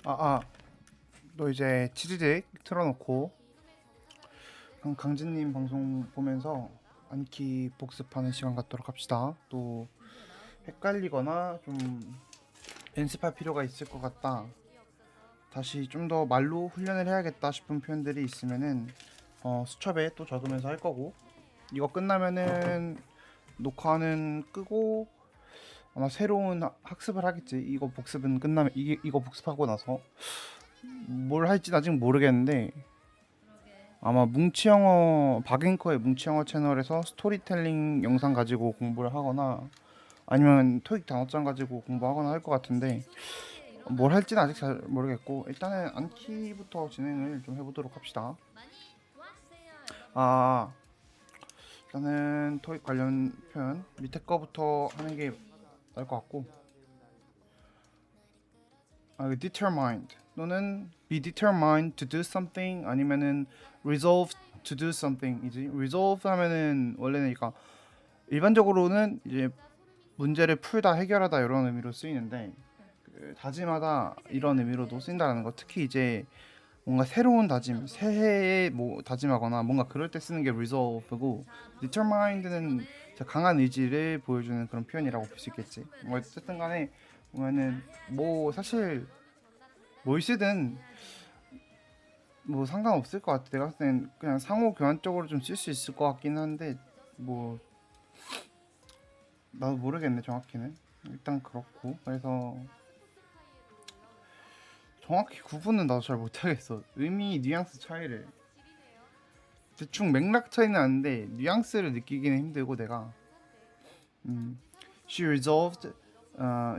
너 이제 치즈직 틀어놓고 강진님 방송 보면서 안키 복습하는 시간 갖도록 합시다. 또 헷갈리거나 좀 연습할 필요가 있을 것 같다. 다시 좀 더 말로 훈련을 해야겠다 싶은 표현들이 있으면은 수첩에 또 적으면서 할 거고, 이거 끝나면은 녹화는 끄고 아마 새로운 학습을 하겠지. 이거 복습은 끝나면 이거 복습하고 나서 뭘 할지 아직 모르겠는데, 아마 뭉치영어 박앵커의 뭉치영어 채널에서 스토리텔링 영상 가지고 공부를 하거나 아니면 토익 단어장 가지고 공부하거나 할 것 같은데, 뭘 할지는 아직 잘 모르겠고 일단은 안키부터 진행을 좀 해보도록 합시다. 아 일단은 토익 관련 표현 밑에 거부터 하는 게 나을 것 같고, determined 또는 be determined to do something 아니면은 resolve to do something이지. resolve 하면은 원래는 그러니까 일반적으로는 이제 문제를 풀다 해결하다 이런 의미로 쓰이는데, 그 다짐하다 이런 의미로도 쓰인다는 거. 특히 이제 뭔가 새로운 다짐, 새해에 뭐 다짐하거나 뭔가 그럴 때 쓰는 게 resolve고, determined는 강한 의지를 보여주는 그런 표현이라고 볼 수 있겠지. 뭐 어쨌든 간에 보면은 뭐 사실 뭘 쓰든 뭐 상관없을 것 같아. 내가 봤을 땐 그냥 상호 교환적으로 좀 쓸 수 있을 것 같긴 한데, 뭐 나도 모르겠네 정확히는. 일단 그렇고, 그래서 정확히 구분은 나도 잘 못하겠어. 의미 뉘앙스 차이를 대충 맥락 차이는 아는데 뉘앙스를 느끼기는 힘들고, 내가 음, she resolved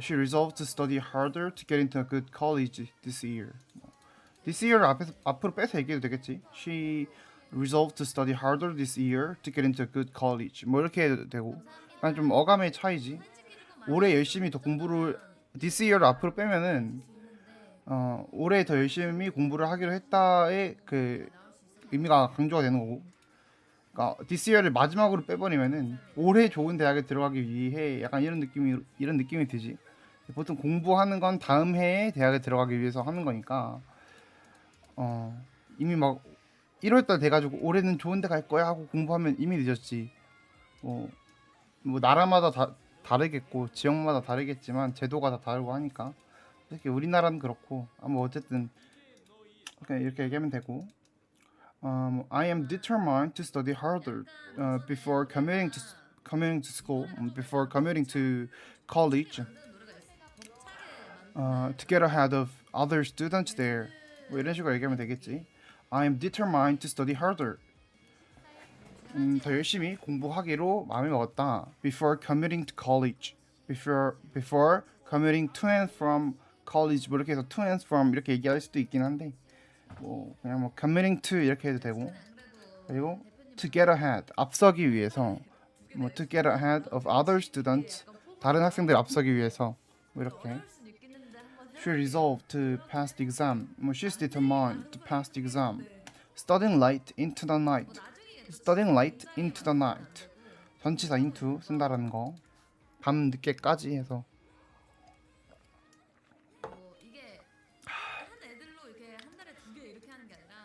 she resolved to study harder to get into a good college this year. this year 앞으로 빼서 얘기해도 되겠지. she resolved to study harder this year to get into a good college, 뭐 이렇게 해도 되고. 그냥 좀 어감의 차이지. 올해 열심히 더 공부를 this year 앞으로 빼면은 올해 더 열심히 공부를 하기로 했다의 그 의미가 강조가 되는 거고, 그러니까 this year를 마지막으로 빼버리면은 올해 좋은 대학에 들어가기 위해 약간 이런 느낌이 들지. 보통 공부하는 건 다음 해에 대학에 들어가기 위해서 하는 거니까 이미 막 1월달 돼가지고 올해는 좋은 데 갈 거야 하고 공부하면 이미 늦었지. 뭐, 뭐 나라마다 다르겠고 지역마다 다르겠지만 제도가 다 다르고 하니까. 특히 우리나라는 그렇고, 뭐 어쨌든 그냥 이렇게 얘기하면 되고, I am determined to study harder before commuting to school, before commuting to college, to get ahead of other students there. 뭐 이런 식으로 얘기하면 되겠지. I am determined to study harder. 더 열심히 공부하기로 마음을 먹었다. Before commuting to college. Before commuting to and from college. 뭐 이렇게 해서 to and from 이렇게 얘기할 수도 있긴 한데, 뭐 그냥 뭐 commuting to 이렇게 해도 되고. 그리고 to get ahead, 앞서기 위해서, 뭐 to get ahead of other students, 다른 학생들 앞서기 위해서, 뭐 이렇게. She resolved to pass the exam. 뭐 she's determined to pass the exam. Studying late into the night. Studying late into the night. 전치사 into 쓴다라는 거. 밤 늦게까지 해서.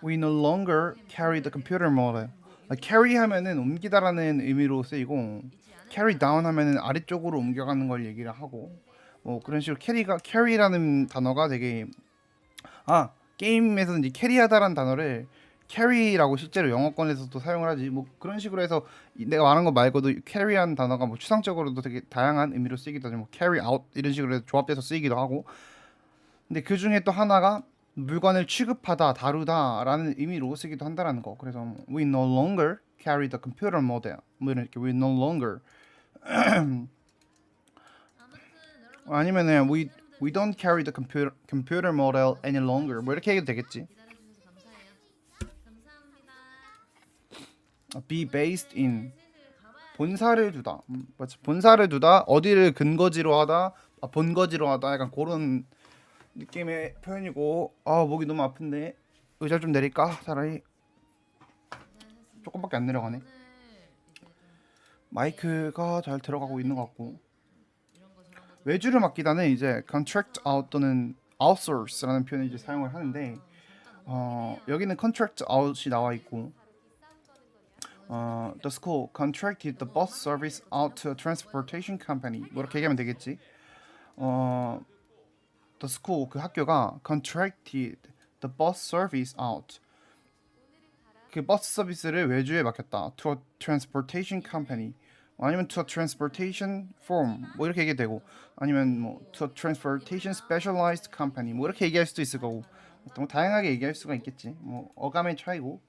We no longer carry the computer model. carry 하면은 옮기다라는 의미로 쓰이고, carry down 하면은 아래쪽으로 옮겨가는 걸 얘기를 하고, 뭐 그런 식으로 carry라는 단어가 되게, 게임에서는 이제 캐리하다라는 단어를 carry라고 실제로 영어권에서도 사용을 하지. 뭐 그런 식으로 해서 내가 말한 거 말고도 carry한 단어가 뭐 추상적으로도 되게 다양한 의미로 쓰이기도 하죠. 뭐 carry out 이런 식으로 해서 조합돼서 쓰이기도 하고. 근데 그 중에 또 하나가 물건을 취급하다, 다루다라는 의미로 쓰기도 한다라는 거. 그래서 we no longer carry the computer model. 뭐 이렇게 we no longer 아니면은 we don't carry the computer model any longer. 뭐 이렇게 해도 되겠지. be based in, 본사를 두다. 맞지? 본사를 두다, 어디를 근거지로 하다, 본거지로 하다, 약간 그런 느낌의 표현이고. 목이 너무 아픈데 의자 좀 내릴까? 차라리. 조금밖에 안 내려가네. 마이크가 잘 들어가고 있는 것 같고. 외주를 맡기다는 이제 contract out 또는 outsource라는 표현을 이제 사용을 하는데 여기는 contract out이 나와 있고 the school contracted the bus service out to a transportation company 뭐 이렇게 얘기하면 되겠지. The school 그 학교가 contracted the bus service out 그 버스 서비스를 외주에 맡겼다. To a transportation company 아니면 to a transportation firm 뭐 이렇게 얘기해도 되고 아니면 뭐 to a transportation specialized company 뭐 이렇게 얘기할 수도 있을 거고 뭐 다양하게 얘기할 수가 있겠지. 뭐 어감의 차이고.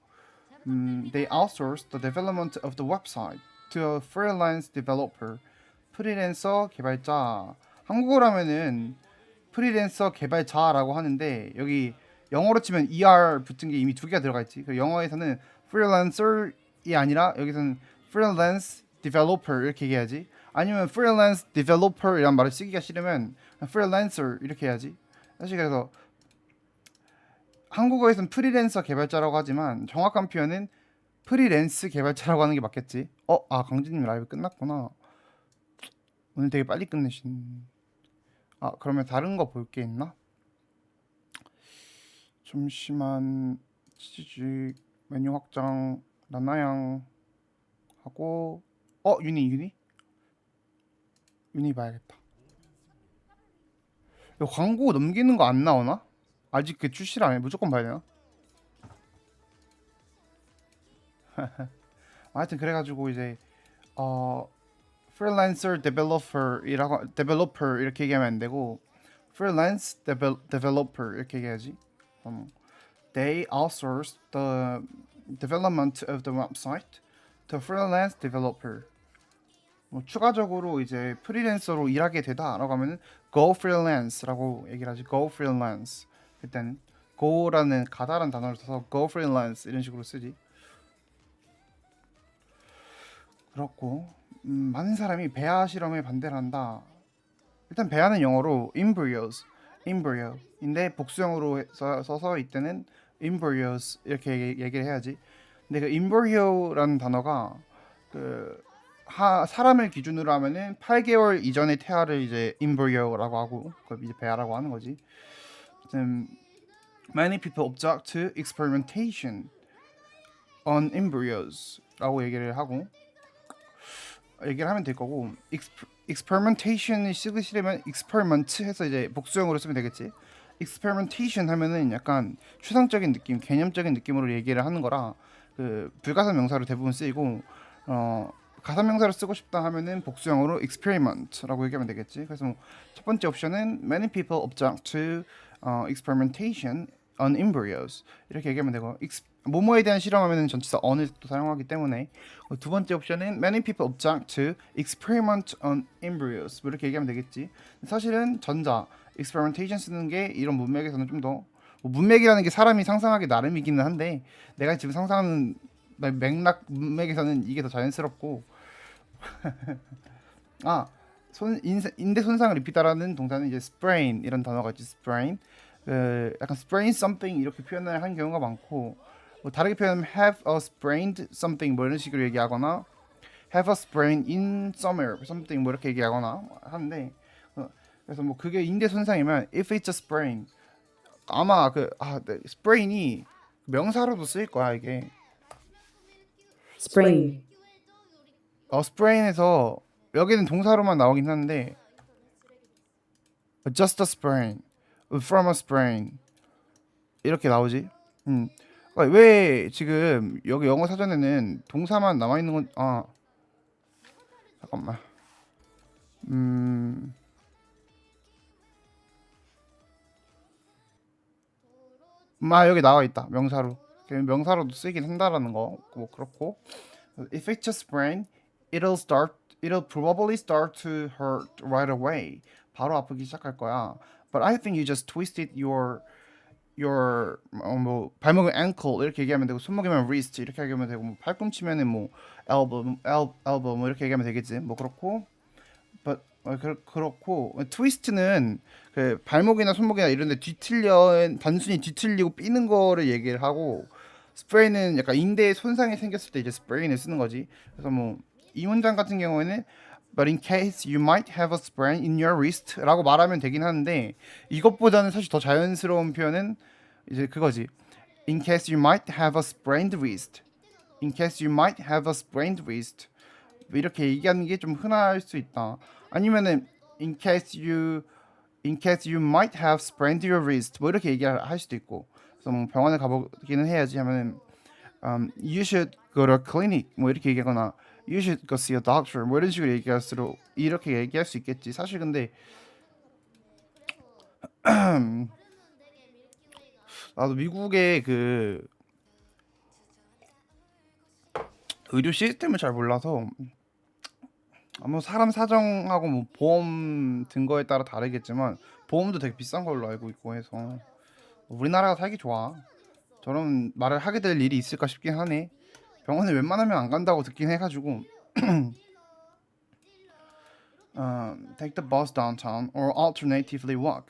They outsourced the development of the website to a freelance developer. 프리랜서 개발자. 한국어라면은 프리랜서 개발자라고 하는데 여기 영어로 치면 er 붙은 게 이미 두 개가 들어가 있지. 영어에서는 freelancer이 아니라 여기서는 freelance developer 이렇게 얘기해야지. 아니면 freelance developer 이란 말을 쓰기가 싫으면 freelancer 이렇게 해야지. 사실 그래서 한국어에서는 프리랜서 개발자라고 하지만 정확한 표현은 프리랜스 개발자라고 하는 게 맞겠지. 강진님 라이브 끝났구나. 오늘 되게 빨리 끝내신. 그러면 다른 거 볼 게 있나? 잠시만. 치즈직 메뉴 확장 나나양 하고 유니 봐야겠다. 이거 광고 넘기는 거 안 나오나? 아직 그 출시를 안 해. 무조건 봐야 되나? 하여튼 그래가지고 이제 freelancer developer 이렇게 얘기하면 안 되고 freelance developer 이렇게 얘기해야지. They outsourced the development of the website to freelance developer. 추가적으로 이제 프리랜서로 일하게 되다라고 하면은 go freelance라고 얘기를 하지. go freelance. 그때는 go라는 가다란 단어를 써서 go freelance 이런 식으로 쓰지. 그렇고 많은 사람이 배아 실험에 반대를 한다. 일단 배아는 영어로 embryo인데 복수형으로 써서 이때는 embryos 이렇게 얘기를 해야지. 근데 그 embryo라는 단어가 사람을 기준으로 하면은 8개월 이전의 태아를 이제 embryo라고 하고 그걸 이제 배아라고 하는 거지. Many people object to experimentation on embryos라고 얘기를 하면 될 거고 experimentation을 쓰기 싫으면 experiment 해서 이제 복수형으로 쓰면 되겠지. experimentation 하면은 약간 추상적인 느낌, 개념적인 느낌으로 얘기를 하는 거라 불가사 명사로 대부분 쓰이고 가사 명사로 쓰고 싶다 하면은 복수형으로 experiment라고 얘기하면 되겠지. 그래서 첫 번째 옵션은 many people object to experimentation on embryos 이렇게 얘기하면 되고 뭐뭐에 대한 실험하면은 전치사 on을 또 사용하기 때문에 두 번째 옵션은 many people object to experiment on embryos 이렇게 얘기하면 되겠지. 사실은 전자 experimentation 쓰는 게 이런 문맥에서는 좀 더 문맥이라는 게 사람이 상상하기 나름이기는 한데 내가 지금 상상하는 맥락 문맥에서는 이게 더 자연스럽고 인대 손상을 입히다라는 동사는 이제 sprain 이런 단어가 있지. sprain 약간 sprain something 이렇게 표현을 한 경우가 많고 다르게 표현하면 have a sprained something 뭐 이런 식으로 얘기하거나 have a sprain in somewhere something 뭐 이렇게 얘기하거나 하는데 그래서 그게 인대 손상이면 if it's a sprain 아마 sprain이 명사로도 쓰일 거야 이게. sprain, sprain에서 여기는 동사로만 나오긴 하는데 just a sprain, from a sprain 이렇게 나오지. 왜 지금 여기 영어 사전에는 동사만 남아 있는 건 잠깐만. 여기 나와 있다. 명사로도 쓰이긴 한다라는 거. 뭐 그렇고. If it's a sprain, it'll probably start to hurt right away. 바로 아프기 시작할 거야. But I think you just twisted your 발목은 ankle 이렇게 얘기하면 되고 손목이면 wrist 이렇게 얘기하면 되고 팔꿈치면은 elbow 뭐 이렇게 얘기하면 되겠지. 뭐 그렇고 but 그렇고 twist는 발목이나 손목이나 이런데 단순히 뒤틀리고 삐는 거를 얘기를 하고 sprain은 약간 인대에 손상이 생겼을 때 이제 sprain을 쓰는 거지. 그래서 이 문장 같은 경우에는 But in case you might have a sprain in your wrist라고 말하면 되긴 하는데 이것보다는 사실 더 자연스러운 표현은 이제 그거지. In case you might have a sprained wrist. In case you might have a sprained wrist. 뭐 이렇게 얘기하는 게 좀 흔할 수 있다. 아니면은 in case you might have sprained your wrist. 뭐 이렇게 얘기할 수도 있고. 그래서 뭐 병원에 가보기는 해야지 하면은 you should go to a clinic. 뭐 이렇게 얘기하거나 you should go see a doctor. 뭐 이런 식으로 얘기할수록 이렇게 얘기할 수 있겠지. 사실 근데 나도 미국의 그 의료 시스템을 잘 몰라서 뭐 사람 사정하고 뭐 보험 든 거에 따라 다르겠지만 보험도 되게 비싼 걸로 알고 있고 해서 우리나라가 살기 좋아. 저런 말을 하게 될 일이 있을까 싶긴 하네. 병원에 웬만하면 안 간다고 듣긴 해가지고 take the bus downtown or alternatively walk.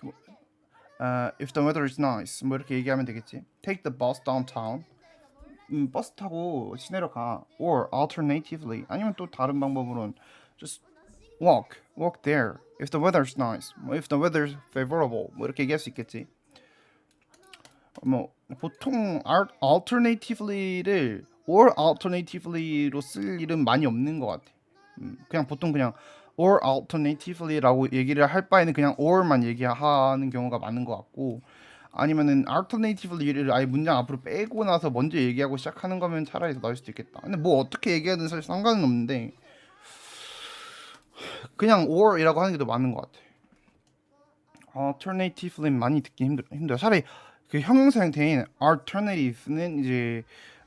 If the weather is nice. 뭐 이렇게 얘기하면 되겠지. Take the bus downtown. 버스 타고 시내로 가. Or alternatively. 아니면 또 다른 방법으로는 just walk there. If the weather is nice. If the weather is favorable. 뭐 이렇게 얘기할 수 있겠지. 뭐 보통 alternatively를 or alternatively로 쓸 일은 많이 없는 것 같아. 그냥 보통 그냥 or alternatively라고 얘기를 할 바에는 그냥 or만 얘기하는 경우가 많은 것 같고 아니면은 alternatively를 아예 문장 앞으로 빼고 나서 먼저 얘기하고 시작하는 거면 차라리 더 나을 수도 있겠다. 근데 뭐 어떻게 얘기하든 사실 상관은 없는데 그냥 or이라고 하는 게 더 맞는 것 같아. alternatively 많이 듣기 힘들어. 차라리 그 형용사 형태인 alternative는 이제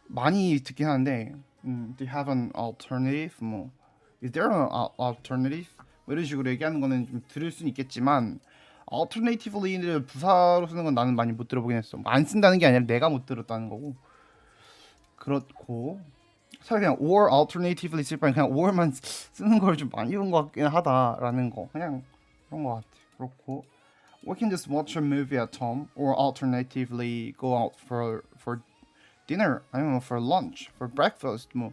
많이 듣긴 하는데 do you have an alternative? 뭐 is there an alternative? 뭐 이런 식으로 얘기하는 거는 좀 들을 수는 있겠지만 alternatively를 부사로 쓰는 건 나는 많이 못 들어보긴 했어. 안 쓴다는 게 아니라 내가 못 들었다는 거고. 그렇고 차라리 그냥 or alternatively 쓸 바에 그냥 or만 쓰는 걸 좀 많이 본 것 같긴 하다라는 거. 그냥 그런 것 같아. 그렇고 we can just watch a movie at home or alternatively go out for dinner 아니면 for lunch, for breakfast, 뭐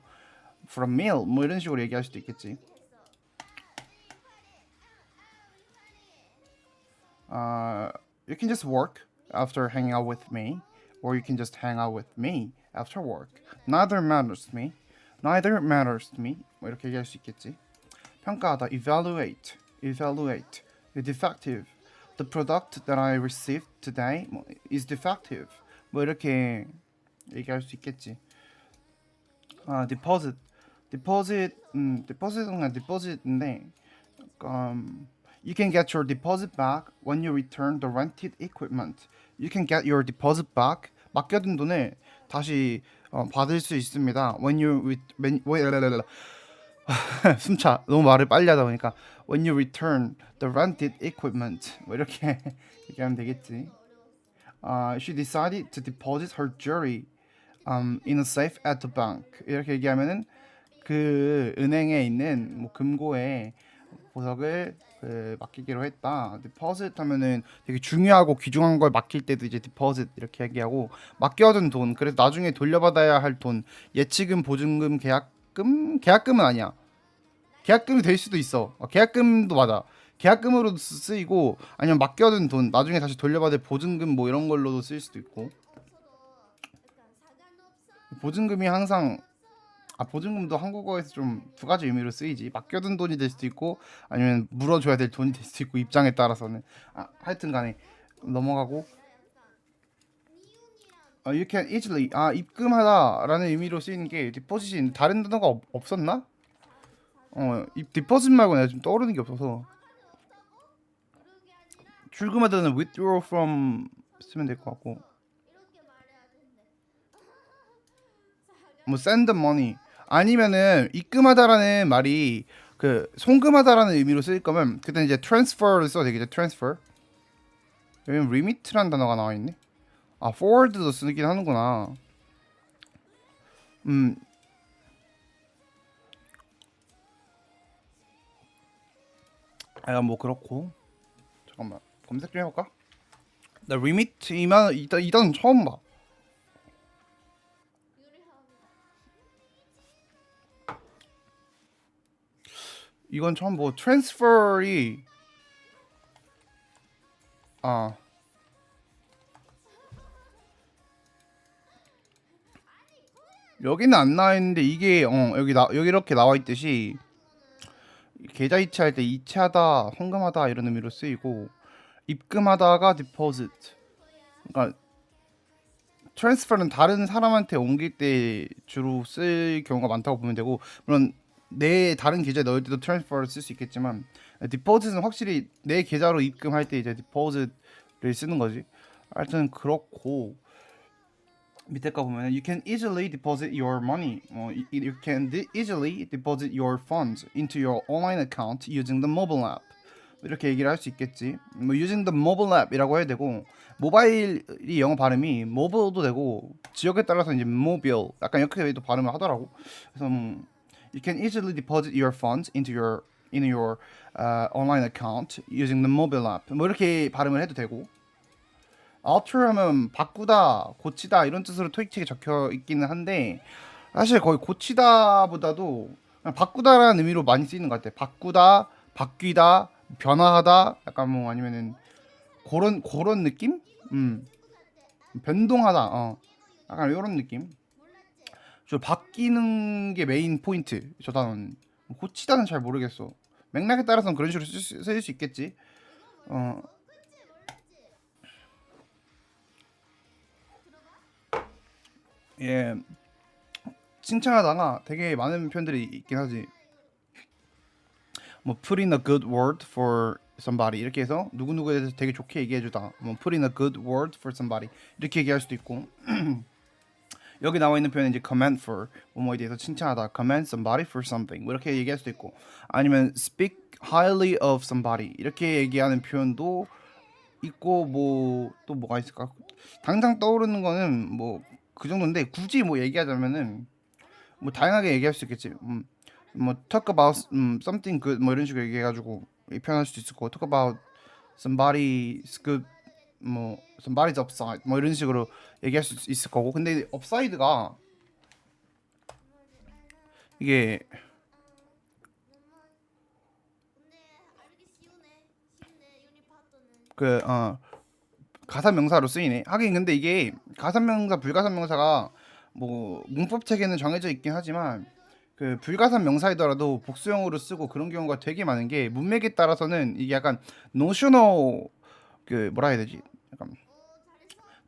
for a meal 뭐 이런 식으로 얘기할 수도 있겠지. You can just work after hanging out with me, or you can just hang out with me after work. Neither matters to me. Neither matters to me. 뭐 이렇게 얘기할 수 있겠지. 평가하다. Evaluate. Evaluate. Defective. The product that I received today is defective. 뭐 이렇게 얘기할 수 있겠지. Deposit. Deposit은 그냥 deposit인데 you can get your deposit back when you return the rented equipment. You can get your deposit back. 맡겨둔 돈을 다시 받을 수 있습니다. 숨차. 너무 말을 빨리 하다 보니까 when you return the rented equipment. 뭐 이렇게 얘기하면 되겠지. She decided to deposit her jewelry in a safe at the bank. 이렇게 얘기하면은 그 은행에 있는 뭐 금고에 보석을 맡기기로 했다. deposit 하면은 되게 중요하고 귀중한 걸 맡길 때도 이제 deposit 이렇게 얘기하고 맡겨둔 돈. 그래서 나중에 돌려받아야 할 돈. 예치금, 보증금, 계약금은 아니야. 계약금이 될 수도 있어. 계약금도 맞아. 계약금으로도 쓰이고 아니면 맡겨둔 돈 나중에 다시 돌려받을 보증금 뭐 이런 걸로도 쓸 수도 있고. 보증금이 항상 보증금도 한국어에서 좀 두 가지 의미로 쓰이지. 맡겨둔 돈이 될 수도 있고 아니면 물어줘야 될 돈이 될 수도 있고 입장에 따라서는 하여튼 간에 넘어가고 you can easily 입금하다라는 의미로 쓰이는 게 deposit이 다른 단어가 없었나? deposit 말고 내가 좀 떠오르는 게 없어서 출금하다는 withdraw from 쓰면 될 것 같고 뭐 send money 아니면은 입금하다라는 말이 그 송금하다라는 의미로 쓰일 거면 그때 이제 transfer를 써도 되겠죠. transfer. 여기 limit라는 단어가 나와 있네. forward도 쓰긴 하는구나. 뭐 그렇고 잠깐만 검색 좀 해볼까? 나 limit 이 단어 처음 봐. 이건 처음 보고 트랜스퍼이 아 여기는 안 나와 있는데 이게 여기 이렇게 나와 있듯이 계좌 이체할 때 이체하다, 헌금하다 이런 의미로 쓰이고 입금하다가 deposit. 그러니까 트랜스퍼는 다른 사람한테 옮길 때 주로 쓸 경우가 많다고 보면 되고 물론 내 다른 계좌에 넣을 때도 트랜스퍼를 쓸 수 있겠지만 디포짓은 확실히 내 계좌로 입금할 때 이제 디포짓을 쓰는 거지. 하여튼 그렇고 밑에 거 보면 you can easily deposit your money. You can easily deposit your funds into your online account using the mobile app. 이렇게 얘기를 할 수 있겠지. 뭐 using the mobile app이라고 해야 되고 모바일이 영어 발음이 mobile도 되고 지역에 따라서 이제 mobile 약간 이렇게도 발음을 하더라고. 그래서 you can easily deposit your funds into your online account using the mobile app. 뭐 이렇게 발음을 해도 되고. alter 하면 바꾸다, 고치다 이런 뜻으로 토익책에 적혀 있기는 한데 사실 거의 고치다보다도 그냥 바꾸다라는 의미로 많이 쓰이는 것 같아. 바꾸다, 바뀌다, 변화하다, 약간 뭐 아니면은 그런 느낌? 변동하다, 약간 이런 느낌. 저 바뀌는 게 메인 포인트. 저 단어는 고치다는 잘 모르겠어. 맥락에 따라서는 그런 식으로 쓰일 수 있겠지. 어, 예, 칭찬하다가 되게 많은 표현들이 있긴 하지. 뭐 put in a good word for somebody 이렇게 해서 누구누구에 대해서 되게 좋게 얘기해주다. 뭐 put in a good word for somebody 이렇게 얘기할 수도 있고 여기 나와 있는 표현은 이제 commend for 뭐뭐에 대해서 칭찬하다. commend somebody for something 뭐 이렇게 얘기할 수도 있고 아니면 speak highly of somebody 이렇게 얘기하는 표현도 있고 뭐 또 뭐가 있을까? 당장 떠오르는 거는 뭐 그 정도인데 굳이 뭐 얘기하자면은 뭐 다양하게 얘기할 수 있겠지. 뭐 talk about something good 뭐 이런 식으로 얘기해가지고 표현할 수도 있을 거고 talk about somebody's good 뭐 somebody's upside 뭐 이런 식으로 얘기할 수 있을 거고 근데 upside가 이게 그 가사 명사로 쓰이네. 하긴 근데 이게 가사 명사 불가사 명사가 뭐 문법 책에는 정해져 있긴 하지만 그 불가산 명사이더라도 복수형으로 쓰고 그런 경우가 되게 많은 게 문맥에 따라서는 이게 약간 노셔널 그 뭐라 해야 되지? 약간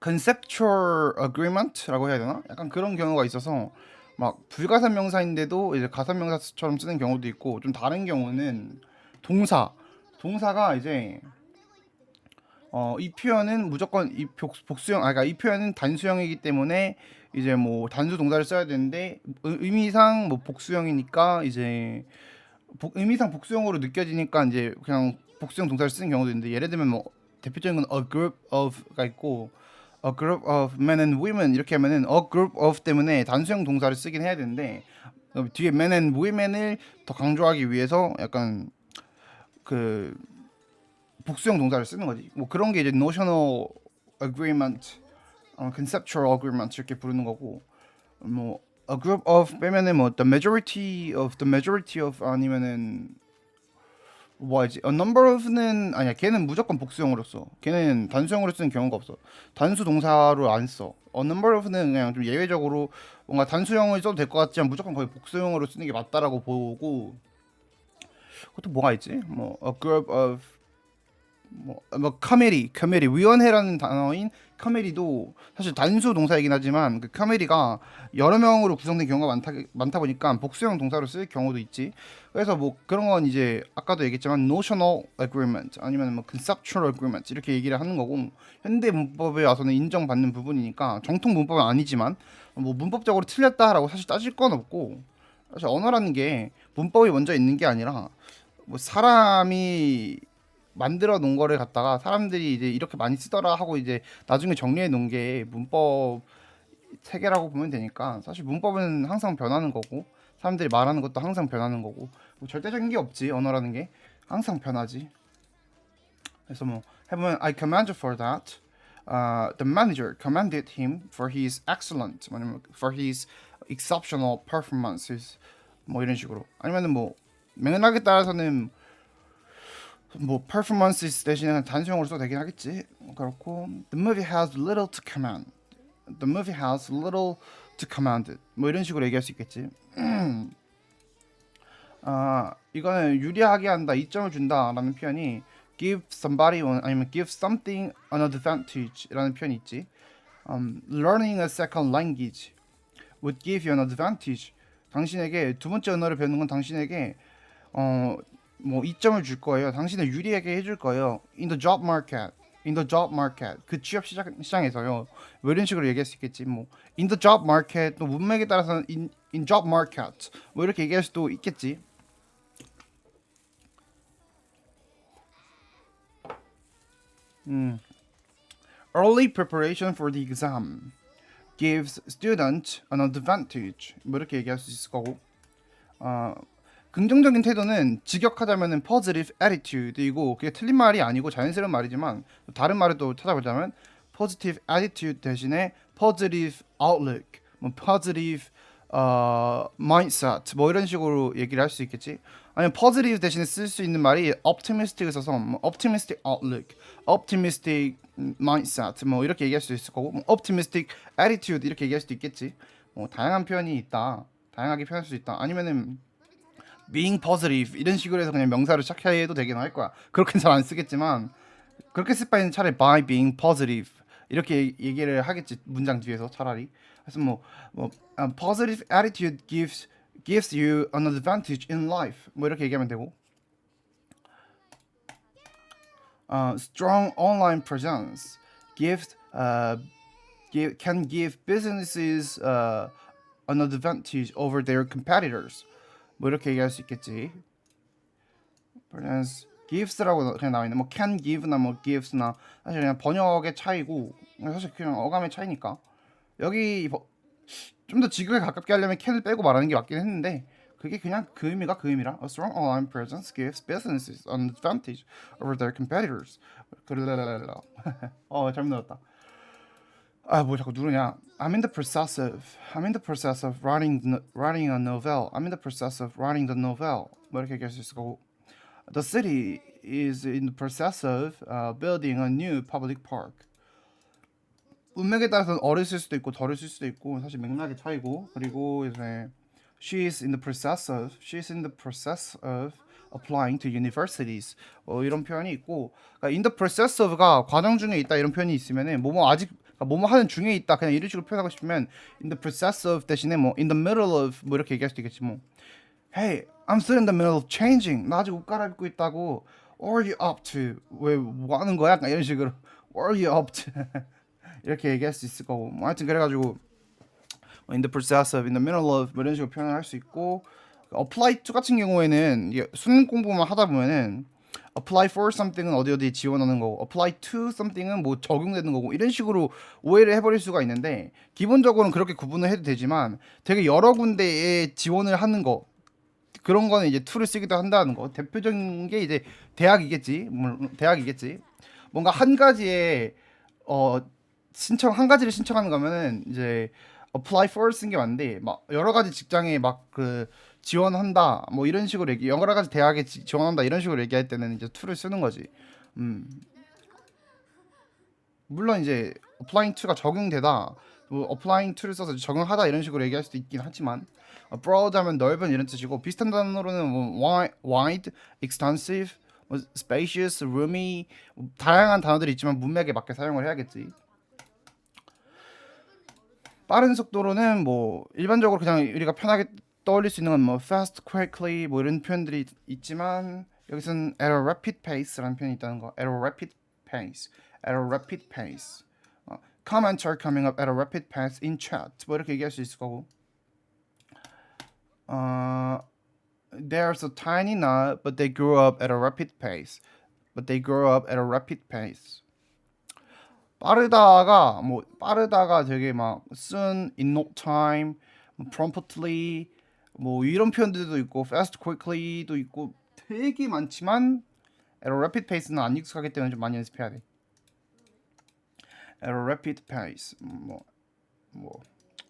conceptual agreement라고 해야 되나? 약간 그런 경우가 있어서 막 불가산 명사인데도 이제 가산 명사처럼 쓰는 경우도 있고 좀 다른 경우는 동사가 이제 이 표현은 무조건 이 복수형 그러니까 이 표현은 단수형이기 때문에 이제 뭐 단수 동사를 써야 되는데 의미상 뭐 복수형이니까 이제 의미상 복수형으로 느껴지니까 이제 그냥 복수형 동사를 쓰는 경우도 있는데 예를 들면 뭐 대표적인 건 a group of가 있고 a group of men and women 이렇게 하면은 a group of 때문에 단수형 동사를 쓰긴 해야 되는데 뒤에 men and women을 더 강조하기 위해서 약간 그 복수형 동사를 쓰는 거지. 뭐 그런 게 이제 notional agreement, conceptual agreement 이렇게 부르는 거고 뭐 a group of 빼면은 뭐 the majority of 아니면은 뭐지? A number of는 아니야. 걔는 무조건 복수형으로 써. 걔는 단수형으로 쓰는 경우가 없어. 단수 동사로 안 써. A number of는 그냥 좀 예외적으로 뭔가 단수형을 써도 될 것 같지만 무조건 거의 복수형으로 쓰는 게 맞다라고 보고 그것도 뭐가 있지? 뭐 a group of 뭐 커미티 위원회라는 단어인 커미티도 사실 단수 동사이긴 하지만 그 커미티가 여러 명으로 구성된 경우가 많다 보니까 복수형 동사로 쓸 경우도 있지. 그래서 뭐 그런 건 이제 아까도 얘기했지만 notional agreement 아니면 뭐 conceptual agreement 이렇게 얘기를 하는 거고 현대 문법에 와서는 인정받는 부분이니까 정통 문법은 아니지만 뭐 문법적으로 틀렸다라고 사실 따질 건 없고 사실 언어라는 게 문법이 먼저 있는 게 아니라 뭐 사람이 만들어 놓은 거를 갖다가 사람들이 이제 이렇게 많이 쓰더라 하고 이제 나중에 정리해 놓은 게 문법 체계라고 보면 되니까 사실 문법은 항상 변하는 거고 사람들이 말하는 것도 항상 변하는 거고 뭐 절대적인 게 없지 언어라는 게 항상 변하지. 그래서 뭐 해보면 I commend you for that. The manager commended him for his excellent, 아니면 for his exceptional performances. 뭐 이런 식으로. 아니면은 뭐 맥락에 따라서는 뭐 performances 대신에 단수형으로 써도 되긴 하겠지. 그렇고 the movie has little to command. The movie has little to command. 뭐 이런 식으로 얘기할 수 있겠지. 이거는 유리하게 한다, 이점을 준다라는 표현이 give somebody 아니면 give something an advantage라는 표현이 있지. Learning a second language would give you an advantage. 당신에게 두 번째 언어를 배우는 건 당신에게 뭐 이점을 줄 거예요. 당신을 유리하게 해줄 거예요. In the job market. In the job market. 그 취업 시장에서요. 뭐 이런 식으로 얘기할 수 있겠지. 뭐 in the job market 또 문맥에 따라서는 in job market 뭐 이렇게 얘기할 수도 있겠지. Early preparation for the exam gives student an advantage. 뭐 이렇게 얘기할 수 있을 거고. 긍정적인 태도는 직역하자면은 positive attitude이고 그게 틀린 말이 아니고 자연스러운 말이지만 다른 말을 또 찾아보자면 positive attitude 대신에 positive outlook, 뭐 positive mindset 뭐 이런 식으로 얘기를 할 수 있겠지. 아니면 positive 대신에 쓸 수 있는 말이 optimistic을 써서 뭐 optimistic outlook, optimistic mindset 뭐 이렇게 얘기할 수 있을 거고 뭐 optimistic attitude 이렇게 얘기할 수도 있겠지. 뭐 다양한 표현이 있다. 다양하게 표현할 수 있다. 아니면은 being positive 이런 식으로 해서 그냥 명사를 시작해도 되긴 할 거야. 그렇게는 잘 안 쓰겠지만 그렇게 쓸 바에는 차라리 by being positive 이렇게 얘기를 하겠지 문장 뒤에서 차라리. 그래서 뭐 positive attitude gives you an advantage in life 뭐 이렇게 얘기하면 되고. Strong online presence can give businesses an advantage over their competitors. 뭐 이렇게 얘기할 수 있겠지. presence gives라고 그냥 나와 있는 뭐 can give나 뭐 gives나 사실 그냥 번역의 차이고 사실 그냥 어감의 차이니까 여기 좀 더 직역에 가깝게 하려면 can을 빼고 말하는 게 맞긴 했는데 그게 그냥 그 의미가 그 의미라. A strong online presence gives businesses an advantage over their competitors. 잘못 눌렀다. 뭐 자꾸 누르냐. I'm in the process of writing a novel. I'm in the process of writing the novel. 뭐 이렇게 얘기할 수 있을 거고. The city is in the process of building a new public park. 문맥에 따라서 어를 쓸 수도 있고 덜을 쓸 수도 있고 사실 맥락의 차이고. 그리고 이제 she is in the process of applying to universities. 이런 표현이 있고 그러니까 in the process of가 과정 중에 있다 이런 표현이 있으면은 뭐뭐 아직 그러니까 뭐뭐 하는 중에 있다 그냥 이런 식으로 표현하고 싶으면 in the process of 대신에 뭐 in the middle of 뭐 이렇게 얘기할 수도 있겠지 뭐. Hey, I'm still in the middle of changing. 나 아직 옷 갈아입고 있다고. What are you up to? 왜 뭐 하는 거야? 약간 이런 식으로. What are you up to? 이렇게 얘기할 수 있을 거고. 뭐 하여튼 그래가지고 in the process of, in the middle of 뭐 이런 식으로 표현을 할 수 있고 apply to 같은 경우에는 이게 수능 공부만 하다 보면은 apply for something은 어디 지원하는 거고 apply to something은 뭐 적용되는 거고 이런 식으로 오해를 해버릴 수가 있는데 기본적으로는 그렇게 구분을 해도 되지만 되게 여러 군데에 지원을 하는 거 그런 거는 이제 to를 쓰기도 한다는 거. 대표적인 게 이제 대학이겠지. 대학이겠지. 뭔가 한 가지에 한 가지를 신청하는 거면은 이제 apply for 쓴 게 맞는데 막 여러 가지 직장에 막 그 지원한다 뭐 이런 식으로 여러 가지 대학에 지원한다 이런 식으로 얘기할 때는 이제 to를 쓰는 거지. 음. 물론 이제 applying to가 적용되다 뭐 applying to를 써서 적용하다 이런 식으로 얘기할 수도 있긴 하지만 broad 하면 넓은 이런 뜻이고 비슷한 단어로는 뭐 wide, extensive, 뭐 spacious, roomy 뭐 다양한 단어들이 있지만 문맥에 맞게 사용을 해야겠지. 빠른 속도로는 뭐 일반적으로 그냥 우리가 편하게 떠올릴 수 있는 건 뭐 fast, quickly 뭐 이런 표현들이 있지만 여기서는 at a rapid pace라는 표현이 있다는 거. at a rapid pace, at a rapid pace. Comments are coming up at a rapid pace in chat. 뭐 이렇게 얘기할 수 있을 거고. There's a tiny knot, but they grew up at a rapid pace. But they grew up at a rapid pace. 빠르다가 되게 막 soon, in no time, promptly 뭐 이런 표현들도 있고 fast, quickly도 있고 되게 많지만 at a rapid pace는 안 익숙하기 때문에 좀 많이 연습해야 돼. at a rapid pace 뭐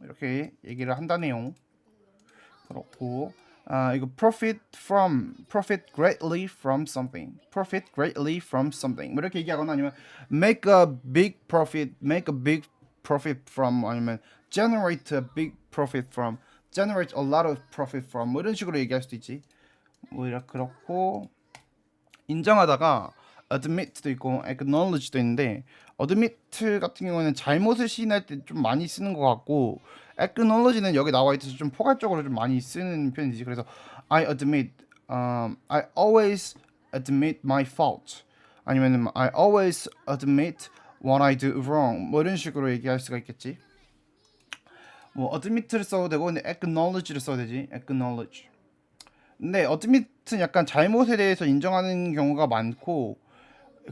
이렇게 얘기를 한다네요. 그렇고 이거 profit greatly from something, profit greatly from something 뭐 이렇게 얘기하거나 아니면 make a big profit from 아니면 generate a big profit from, generate a lot of profit from 뭐 이런 식으로 얘기할 수도 있지. 뭐 이렇게 그렇고 인정하다가 admit도 있고 acknowledge도 있는데 admit 같은 경우는 잘못을 시인할 때 좀 많이 쓰는 것 같고 acknowledge는 여기 나와 있어서 좀 포괄적으로 좀 많이 쓰는 편이지. 그래서 I always admit my fault 아니면 I always admit what I do wrong 뭐 이런 식으로 얘기할 수가 있겠지. 뭐 admit를 써도 되고 근데 acknowledge를 써야 되지. acknowledge. 근데 admit은 약간 잘못에 대해서 인정하는 경우가 많고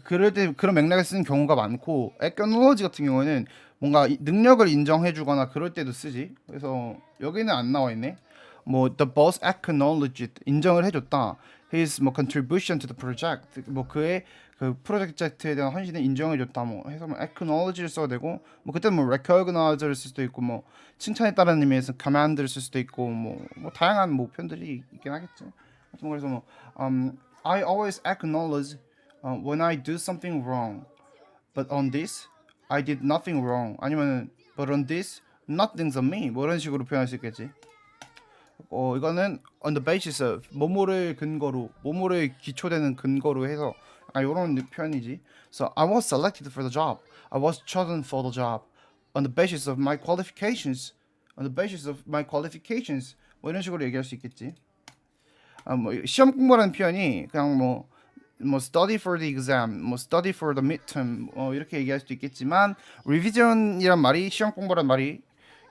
그럴 때 그런 맥락을 쓰는 경우가 많고 acknowledge 같은 경우에는 뭔가 능력을 인정해주거나 그럴 때도 쓰지. 그래서 여기는 안 나와 있네. 뭐 the boss acknowledged 인정을 해줬다. His 뭐 contribution to the project 뭐 그의 그 프로젝트에 대한 헌신을 인정해줬다. 뭐 해서 뭐 acknowledge를 써야 되고 뭐 그때는 뭐 recognize를 쓸 수도 있고 뭐 칭찬했다는 의미에서 command를 쓸 수도 있고 뭐 다양한 뭐 표현들이 있긴 하겠지. 그래서 뭐 I always acknowledge when I do something wrong, but on this I did nothing wrong. 아니면 but on this nothing's on me. 뭐 이런 식으로 표현할 수 있겠지. 이거는 on the basis of 뭐뭐를 근거로, 뭐뭐를 기초되는 근거로 해서 약간 이런 표현이지. So I was selected for the job. I was chosen for the job on the basis of my qualifications. On the basis of my qualifications. 뭐 이런 식으로 얘기할 수 있겠지. 뭐 시험 공부라는 표현이 그냥 뭐 study for the exam, 뭐 study for the midterm 이렇게 얘기할 수도 있겠지만 revision이란 말이 시험 공부란 말이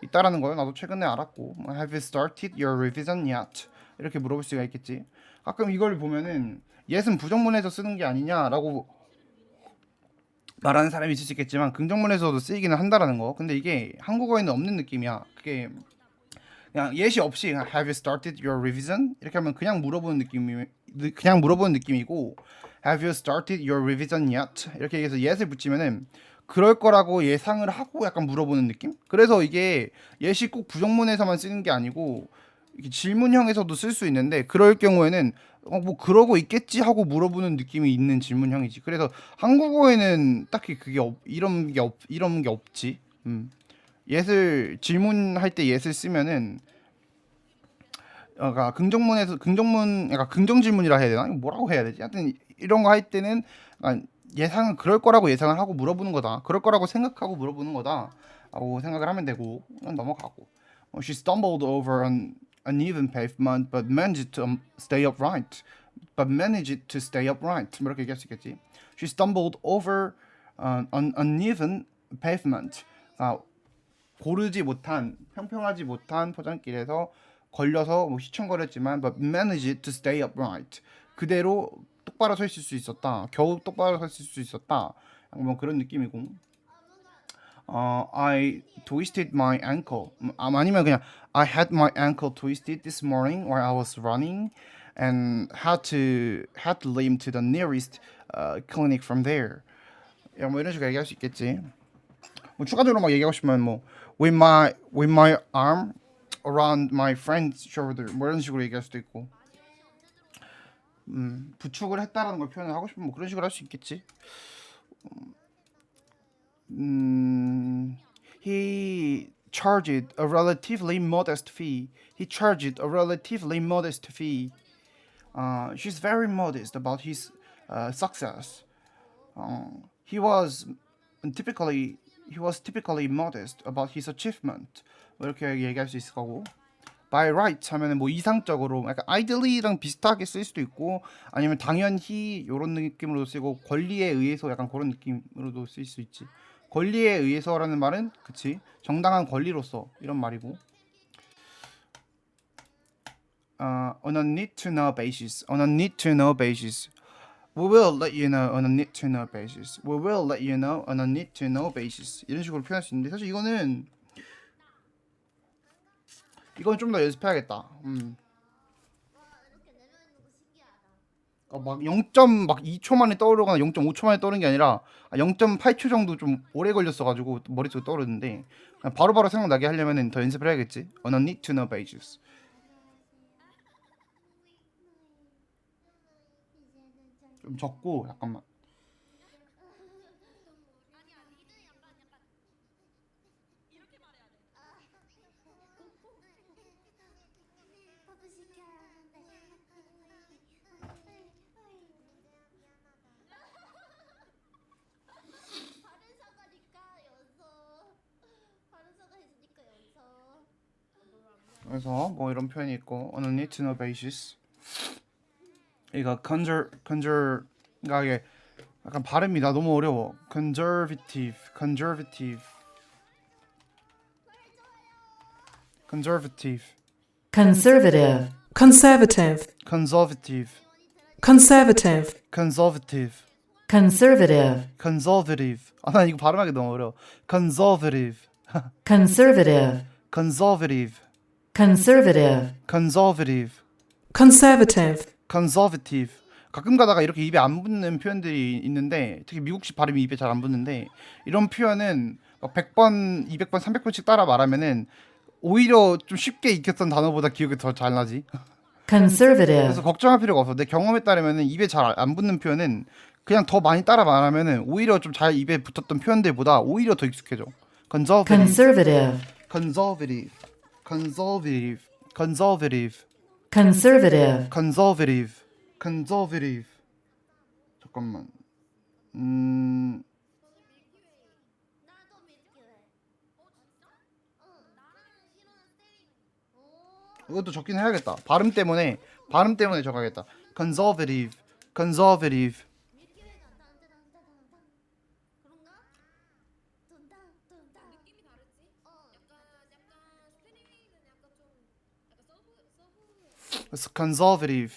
있다라는 걸 나도 최근에 알았고 Have you started your revision yet? 이렇게 물어볼 수가 있겠지. 가끔 이걸 보면은 yes은 부정문에서 쓰는 게 아니냐라고 말하는 사람이 있을 수 있겠지만 긍정문에서도 쓰이기는 한다라는 거. 근데 이게 한국어에는 없는 느낌이야. 그게 그냥 예시 없이 Have you started your revision? 이렇게 하면 그냥 물어보는 느낌이고 Have you started your revision yet? 이렇게 해서 yes을 붙이면은 그럴 거라고 예상을 하고 약간 물어보는 느낌? 그래서 이게 예시 꼭 부정문에서만 쓰는 게 아니고 질문형에서도 쓸 수 있는데 그럴 경우에는 뭐 그러고 있겠지 하고 물어보는 느낌이 있는 질문형이지. 그래서 한국어에는 딱히 이런 게 없지. 예를 질문할 때 예를 쓰면은 그러니까 그러니까 긍정 질문이라 해야 되나? 뭐라고 해야 되지? 하여튼 이런 거 할 때는 예상은 그럴 거라고 예상을 하고 물어보는 거다. 그럴 거라고 생각하고 물어보는 거다. 라고 생각을 하면 되고 넘어가고. She stumbled over an uneven pavement but managed to stay upright. 뭐 이렇게 얘기할 수 있겠지. She stumbled over an uneven pavement. 고르지 못한 평평하지 못한 포장길에서 걸려서 뭐 휘청거렸지만 but managed to stay upright. 그대로 똑바로 서 있을 수 있었다. 겨우 똑바로 서 있을 수 있었다. 뭐 그런 느낌이고. I twisted my ankle. 아니면 그냥 I had my ankle twisted this morning while I was running and had to limp to the nearest clinic from there. 뭐 이런 식으로 얘기할 수 있겠지. 뭐 추가적으로 막 얘기하고 싶으면 뭐 with my arm around my friend's shoulder 뭐 이런 식으로 얘기할 수도 있고 부축을 했다라는 걸 표현을 하고 싶으면 뭐 그런 식으로 할 수 있겠지. He charged a relatively modest fee. She's very modest about his success. He was typically modest about his achievement. 뭐 이렇게 얘기할 수 있을 거고. By right 하면은 뭐 이상적으로 약간 ideally랑 비슷하게 쓸 수도 있고 아니면 당연히 이런 느낌으로도 쓰고 권리에 의해서 약간 그런 느낌으로도 쓸 수 있지. 권리에 의해서라는 말은 그치 정당한 권리로서 이런 말이고. On a need to know basis. We will let you know on a need to know basis. 이런 식으로 표현할 수 있는데 사실 이건 좀 더 연습해야겠다. 막 0.2초 만에 떠오르거나 0.5초 만에 떠오르는 게 아니라 0.8초 정도 좀 오래 걸렸어가지고 머릿속에 떠오르는데 바로바로 생각나게 하려면 더 연습을 해야겠지. On a need to know basis. 좀 적고 잠깐만. 그래서 뭐 이런 표현이 있고 on a need to know basis. 이거 conser가 이게 약간 발음이 나 너무 어려워. conservative, conservative, conservative, conservative, conservative, conservative, conservative, conservative, conservative, conservative. 아, 나 이거 발음하기 너무 어려워. conservative, conservative, conservative, conservative, conservative, conservative, conservative. 가끔 가다가 이렇게 입에 안 붙는 표현들이 있는데 특히 미국식 발음이 입에 잘 안 붙는데 이런 표현은 막 100번, 200번, 300번씩 따라 말하면은 오히려 좀 쉽게 익혔던 단어보다 기억이 더 잘 나지. conservative, 그래서 걱정할 필요가 없어. 내 경험에 따르면은 입에 잘 안 붙는 표현은 그냥 더 많이 따라 말하면은 오히려 좀 잘 입에 붙었던 표현들보다 오히려 더 익숙해져. conservative, conservative, conservative, conservative, conservative, conservative, conservative. 잠깐만. 이것도 적긴 해야겠다. 발음 때문에 적어야겠다. conservative, conservative. 그래서 conservative.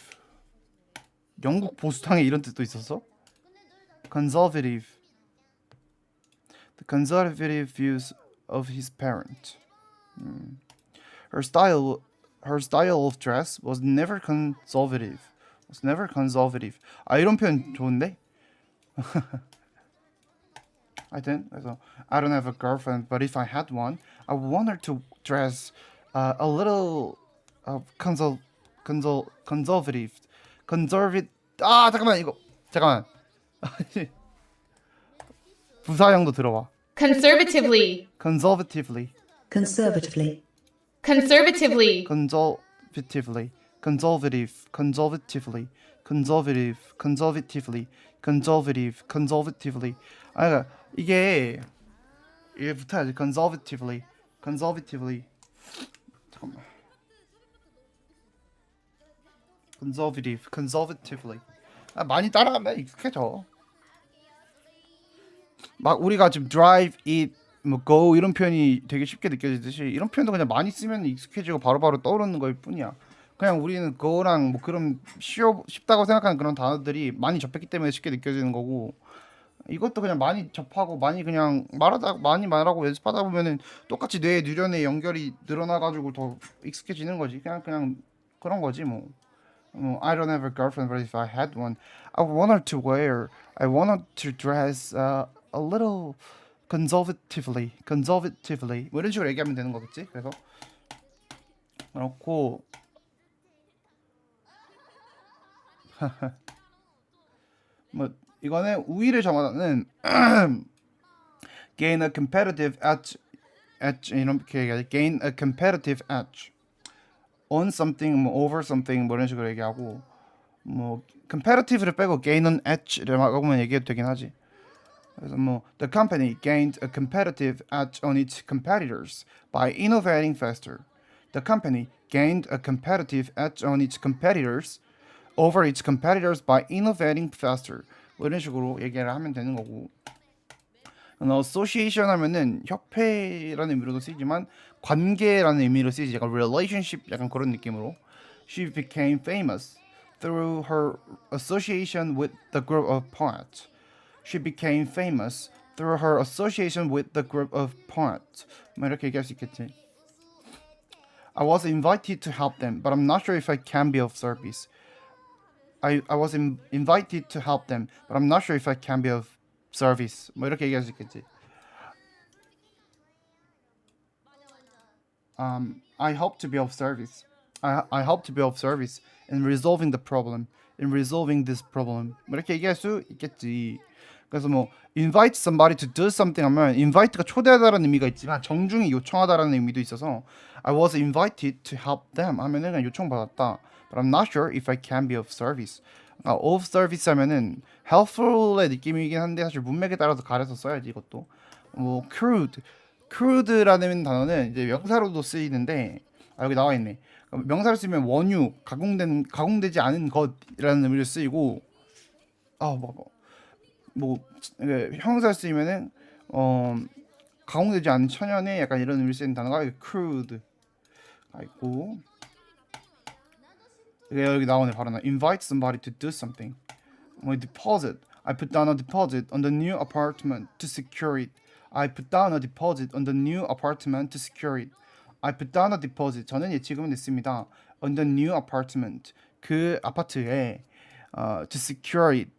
영국 보수당에 이런 뜻도 있었어? conservative. The conservative views of his parent. Her style of dress was never conservative. Was never conservative. 아 이런 표현 좋은데? 하여튼 그래서 I don't have a girlfriend, but if I had one, I would want her to dress a little conservative. conservative. 아 잠깐만 이거 잠깐만. 부사형도 들어봐. conservatively, conservatively, conservatively, conservatively, conservatively, conservative, conservatively, conservative, conservatively, conservative, conservatively. 아 그러니까 이게 붙어야지. conservatively, conservatively. 잠깐만. conservative, conservatively. 아, 많이 따라하면 익숙해져. 막 우리가 지금 drive, eat, 뭐 go 이런 표현이 되게 쉽게 느껴지듯이 이런 표현도 그냥 많이 쓰면 익숙해지고 바로바로 떠오르는 거일 뿐이야. 그냥 우리는 go랑 뭐 그런 쉽다고 생각하는 그런 단어들이 많이 접했기 때문에 쉽게 느껴지는 거고 이것도 그냥 많이 접하고 많이 그냥 많이 말하고 연습하다 보면은 똑같이 뇌 뉴런의 연결이 늘어나가지고 더 익숙해지는 거지. 그냥 그런 거지 뭐. I don't have a girlfriend, but if I had one, I want her to dress a little conservatively, 뭐 이런 식으로 얘기하면 되는 거겠지. 그래서 그렇고 뭐 이거는 우위를 정하는 gain a competitive edge 이렇게 얘기하지. gain a competitive edge on something, 뭐 over something 뭐 이런 식으로 얘기하고 뭐 competitive를 빼고 gain an edge라고만 얘기해도 되긴 하지. 그래서 뭐 the company gained a competitive edge on its competitors by innovating faster. The company gained a competitive edge on its competitors over its competitors by innovating faster. 뭐 이런 식으로 얘기를 하면 되는 거고. association 하면은 협회라는 의미로도 쓰이지만 관계라는 의미로 쓰이지. 약간 relationship 약간 그런 느낌으로. She became famous through her association with the group of poets. She became famous through her association with the group of poets. 뭐 이렇게 얘기할 수 있겠지. I was invited to help them, but I'm not sure if I can be of service. I was invited to help them, but I'm not sure if I can be of service. 뭐 이렇게 얘기할 수 있겠지. I hope to be of service. I hope to be of service in resolving the problem. In resolving this problem. 뭐 이렇게 얘기할 수 있겠지. 그래서 뭐 invite somebody to do something 하면 invite가 초대하다라는 의미가 있지만 정중히 요청하다라는 의미도 있어서 I was invited to help them 하면은 그냥 요청받았다. But I'm not sure if I can be of service. of service 하면은 helpful의 느낌이긴 한데 사실 문맥에 따라서 가려서 써야지 이것도. 뭐 crude라는 단어는 이제 명사로도 쓰이는데 여기 나와 있네. 명사를 쓰면 원유, 가공되지 않은 것이라는 의미로 쓰이고 형사를 쓰이면은 가공되지 않은 천연의 약간 이런 의미로 쓰이는 단어가 crude가 있고 여기 나오네 바로 나 invite somebody to do something. 뭐 deposit. I put down a deposit on the new apartment to secure it. I put down a deposit on the new apartment to secure it. I put down a deposit. 저는 예치금을 냈습니다. On the new apartment. 그 아파트에 to secure it.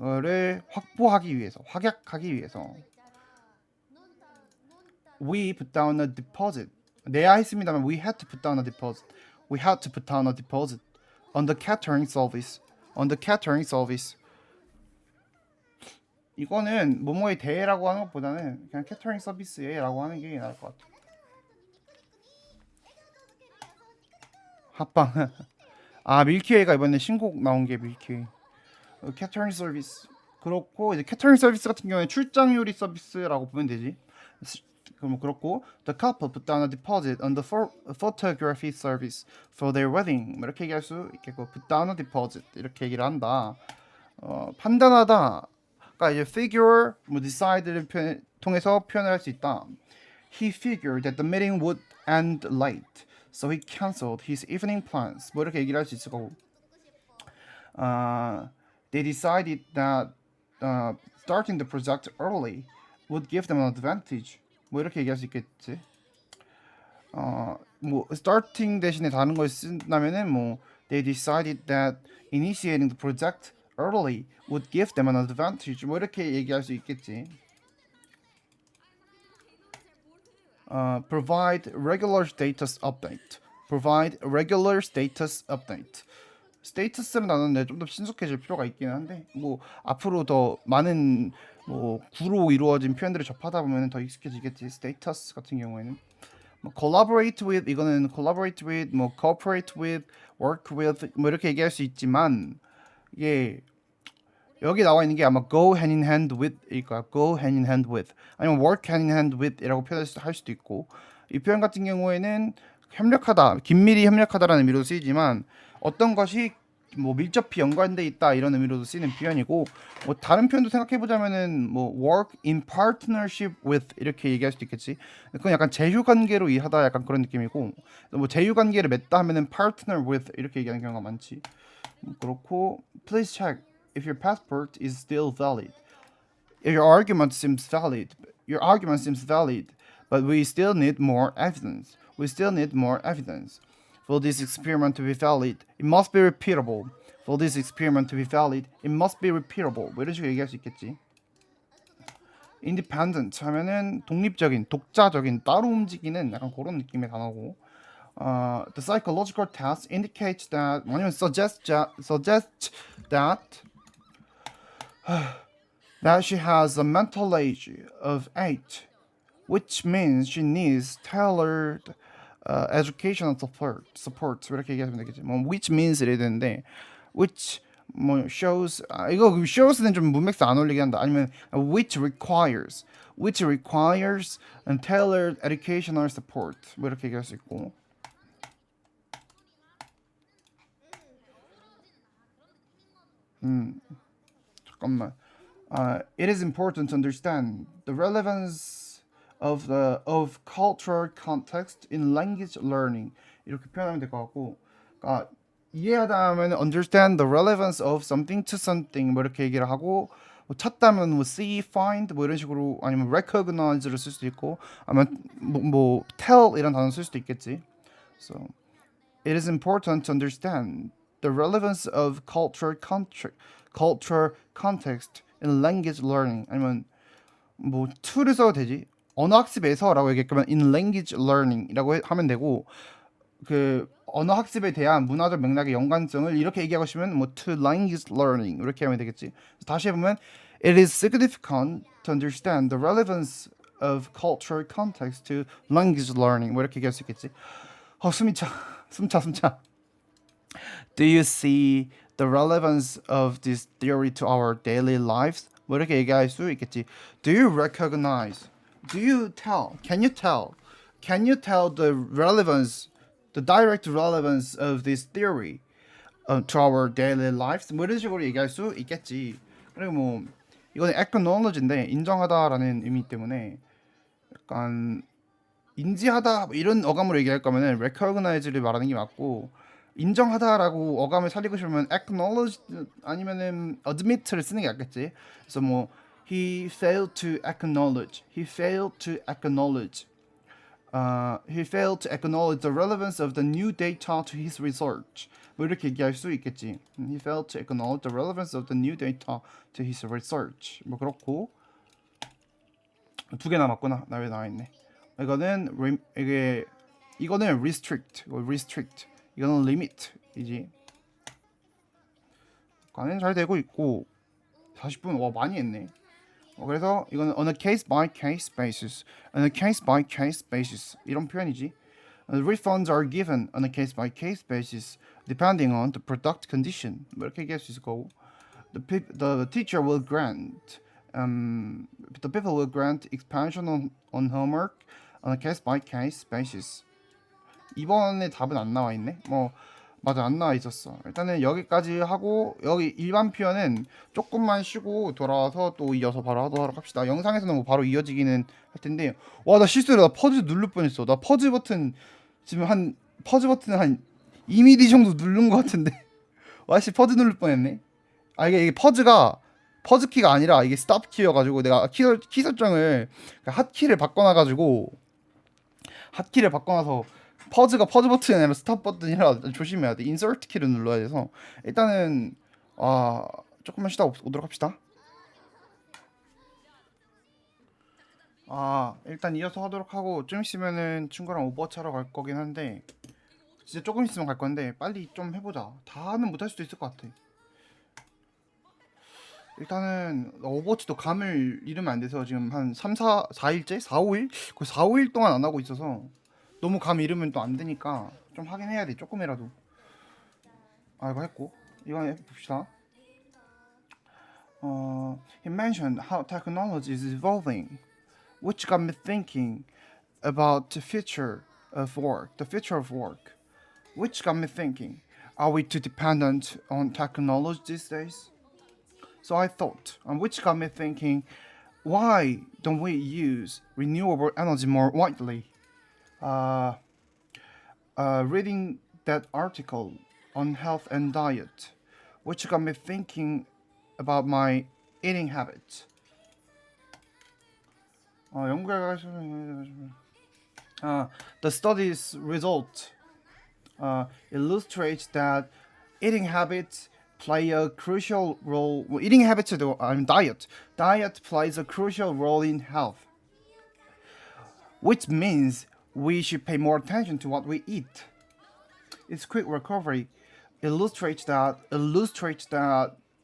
를 확보하기 위해서, 확약하기 위해서. We put down a deposit. 내야 했습니다만 we had to put down a deposit. We had to put down a deposit on the catering service. On the catering service. 이거는 뭐뭐에 대해라고 하는 것보다는 그냥 캐터링 서비스에라고 하는 게 나을 것 같아. 합방. 밀키웨이가 이번에 신곡 나온 게 밀키웨이. 캐터링 서비스. 그렇고 이제 캐터링 서비스 같은 경우에 출장 요리 서비스라고 보면 되지. 그럼 그렇고 the couple put down a deposit on the photography service for their wedding. 이렇게 얘기할 수 있겠고 put down a deposit 이렇게 얘기를 한다. 판단하다. 그러니까 이제 figure, decide를 통해서 표현을 할 수 있다. He figured that the meeting would end late, so he canceled his evening plans. 뭐 이렇게 얘기를 할 수 있을 거고. They decided that starting the project early would give them an advantage. 뭐 이렇게 얘기할 수 있겠지. starting 대신에 다른 걸 쓴다면은 they decided that initiating the project early would give them an advantage. 뭐 이렇게 얘기할 수 있겠지. Provide regular status update. Provide regular status update. 스테이터스는 나는데 좀 더 신속해질 필요가 있긴 한데 앞으로 더 많은 구로 이루어진 표현들을 접하다 보면 더 익숙해지겠지. 스테이터스 같은 경우에는 collaborate with 이거는 collaborate with cooperate with work with 이렇게 얘기할 수 있지만 이게 여기 나와 있는 게 아마 go hand in hand with 일 거야. go hand in hand with 아니면 work hand in hand with 이라고 표현할 수도 있고 이 표현 같은 경우에는 협력하다, 긴밀히 협력하다라는 의미로 쓰이지만 어떤 것이 밀접히 연관돼 있다 이런 의미로도 쓰이는 표현이고 다른 표현도 생각해 보자면은 work in partnership with 이렇게 얘기할 수도 있겠지. 그건 약간 제휴 관계로 일하다 약간 그런 느낌이고 제휴 관계를 맺다 하면은 partner with 이렇게 얘기하는 경우가 많지. 그렇고 please check if your passport is still valid. Your argument seems valid. Your argument seems valid, but we still need more evidence. We still need more evidence. For this experiment to be valid, it must be repeatable. For this experiment to be valid, it must be repeatable. 뭐 이런 식으로 얘기할 수 있겠지. Independent 하면은 독립적인, 독자적인, 따로 움직이는 약간 그런 느낌의 단어고. The psychological test indicates that 아니면 suggest that that she has a mental age of 8, which means she needs tailored educational support 이렇게 얘기하면 되겠지. which means 이래야 되는데 which shows 이거 shows는 좀 문맥상 안 어울리게 한다. 아니면 which requires and tailored educational support 뭐 이렇게 얘기할 수 있고. 잠깐만. It is important to understand the relevance of cultural context in language learning 이렇게 표현하면 될 것 같고, 그러니까 이해하다 하면 understand the relevance of something to something 뭐 이렇게 얘기를 하고 찾다면 see, find 뭐 이런 식으로 아니면 recognize를 쓸 수도 있고 아니면 tell 이런 단어 쓸 수도 있겠지. So it is important to understand the relevance of cultural context in language learning 아니면 to를 써도 되지. 언어 학습에서라고 얘기했으면 in language learning이라고 하면 되고 그 언어 학습에 대한 문화적 맥락의 연관성을 이렇게 얘기하고 싶으면 뭐 to language learning 이렇게 하면 되겠지. 다시 해보면 it is significant to understand the relevance of cultural context to language learning 뭐 이렇게 얘기할 수 있겠지. 숨이 차. 숨차. Do you see the relevance of this theory to our daily lives? 뭐 이렇게 얘기할 수 있겠지. Do you recognize? Do you tell? Can you tell? Can you tell the relevance, the direct relevance of this theory to our daily lives? 뭐 이런 식으로 얘기할 수 있겠지. 그리고 뭐 이거는 acknowledge인데 인정하다라는 의미 때문에 약간 인지하다 뭐 이런 어감으로 얘기할 거면은 recognize를 말하는 게 맞고 인정하다라고 어감을 살리고 싶으면 acknowledge 아니면은 admit를 쓰는 게 낫겠지. 그래서 뭐 he failed to acknowledge. He failed to acknowledge. He failed to acknowledge the relevance of the new data to his research. 뭐 이렇게 얘기할 수 있겠지. He failed to acknowledge the relevance of the new data to his research. 뭐 그렇고 두 개 남았구나. 나 왜 나와 있네. 이거는 restrict, restrict. 이거는 limit이지. 가는 잘 되고 있고 40분 와 많이 했네. 그래서 이거는 on a case by case basis, on a case by case basis 이런 표현이지. Refunds are given on a case by case basis depending on the product condition. 뭐 이렇게 얘기할 수 있을 거고. The teacher will grant, the people will grant expansion on homework on a case by case basis. 이번에 답은 안 나와 있네. 뭐 맞아 안 나와 있었어. 일단은 여기까지 하고 여기 일반 표현은 조금만 쉬고 돌아와서 또 이어서 바로 하도록 합시다. 영상에서는 뭐 바로 이어지기는 할 텐데 와 나 실수로 나 퍼즈 누를 뻔했어. 나 퍼즈 버튼 지금 한 2mm 정도 누른 것 같은데 와씨 퍼즈 누를 뻔했네. 아 이게 퍼즈가 퍼즈 키가 아니라 이게 스탑 키여가지고 내가 키 설정을 핫키를 바꿔놔가지고 핫키를 바꿔놔서 퍼즈가 퍼즈 버튼이 아니라 스탑 버튼이라 조심해야 돼. 인서트 키를 눌러야 돼서 일단은 조금만 쉬다 오도록 합시다. 일단 이어서 하도록 하고 좀 있으면은 친구랑 오버워치 하러 갈 거긴 한데 진짜 조금 있으면 갈 건데 빨리 좀 해보자. 다는 못할 수도 있을 것 같아. 일단은 오버워치도 감을 잃으면 안 돼서 지금 한 4일째? 4, 5일? 거의 4, 5일 동안 안 하고 있어서 너무 감 잃으면 또 안 되니까 좀 하긴 해야 돼. 조금이라도. 이거 했고 이거 해봅시다. He mentioned how technology is evolving, which got me thinking about the future of work. Which got me thinking, are we too dependent on technology these days? So I thought, which got me thinking, why don't we use renewable energy more widely? Reading that article on health and diet, which got me thinking about my eating habits. The study's result illustrates that eating habits play a crucial role. Diet plays a crucial role in health, which means we should pay more attention to what we eat. Its quick recovery illustrates that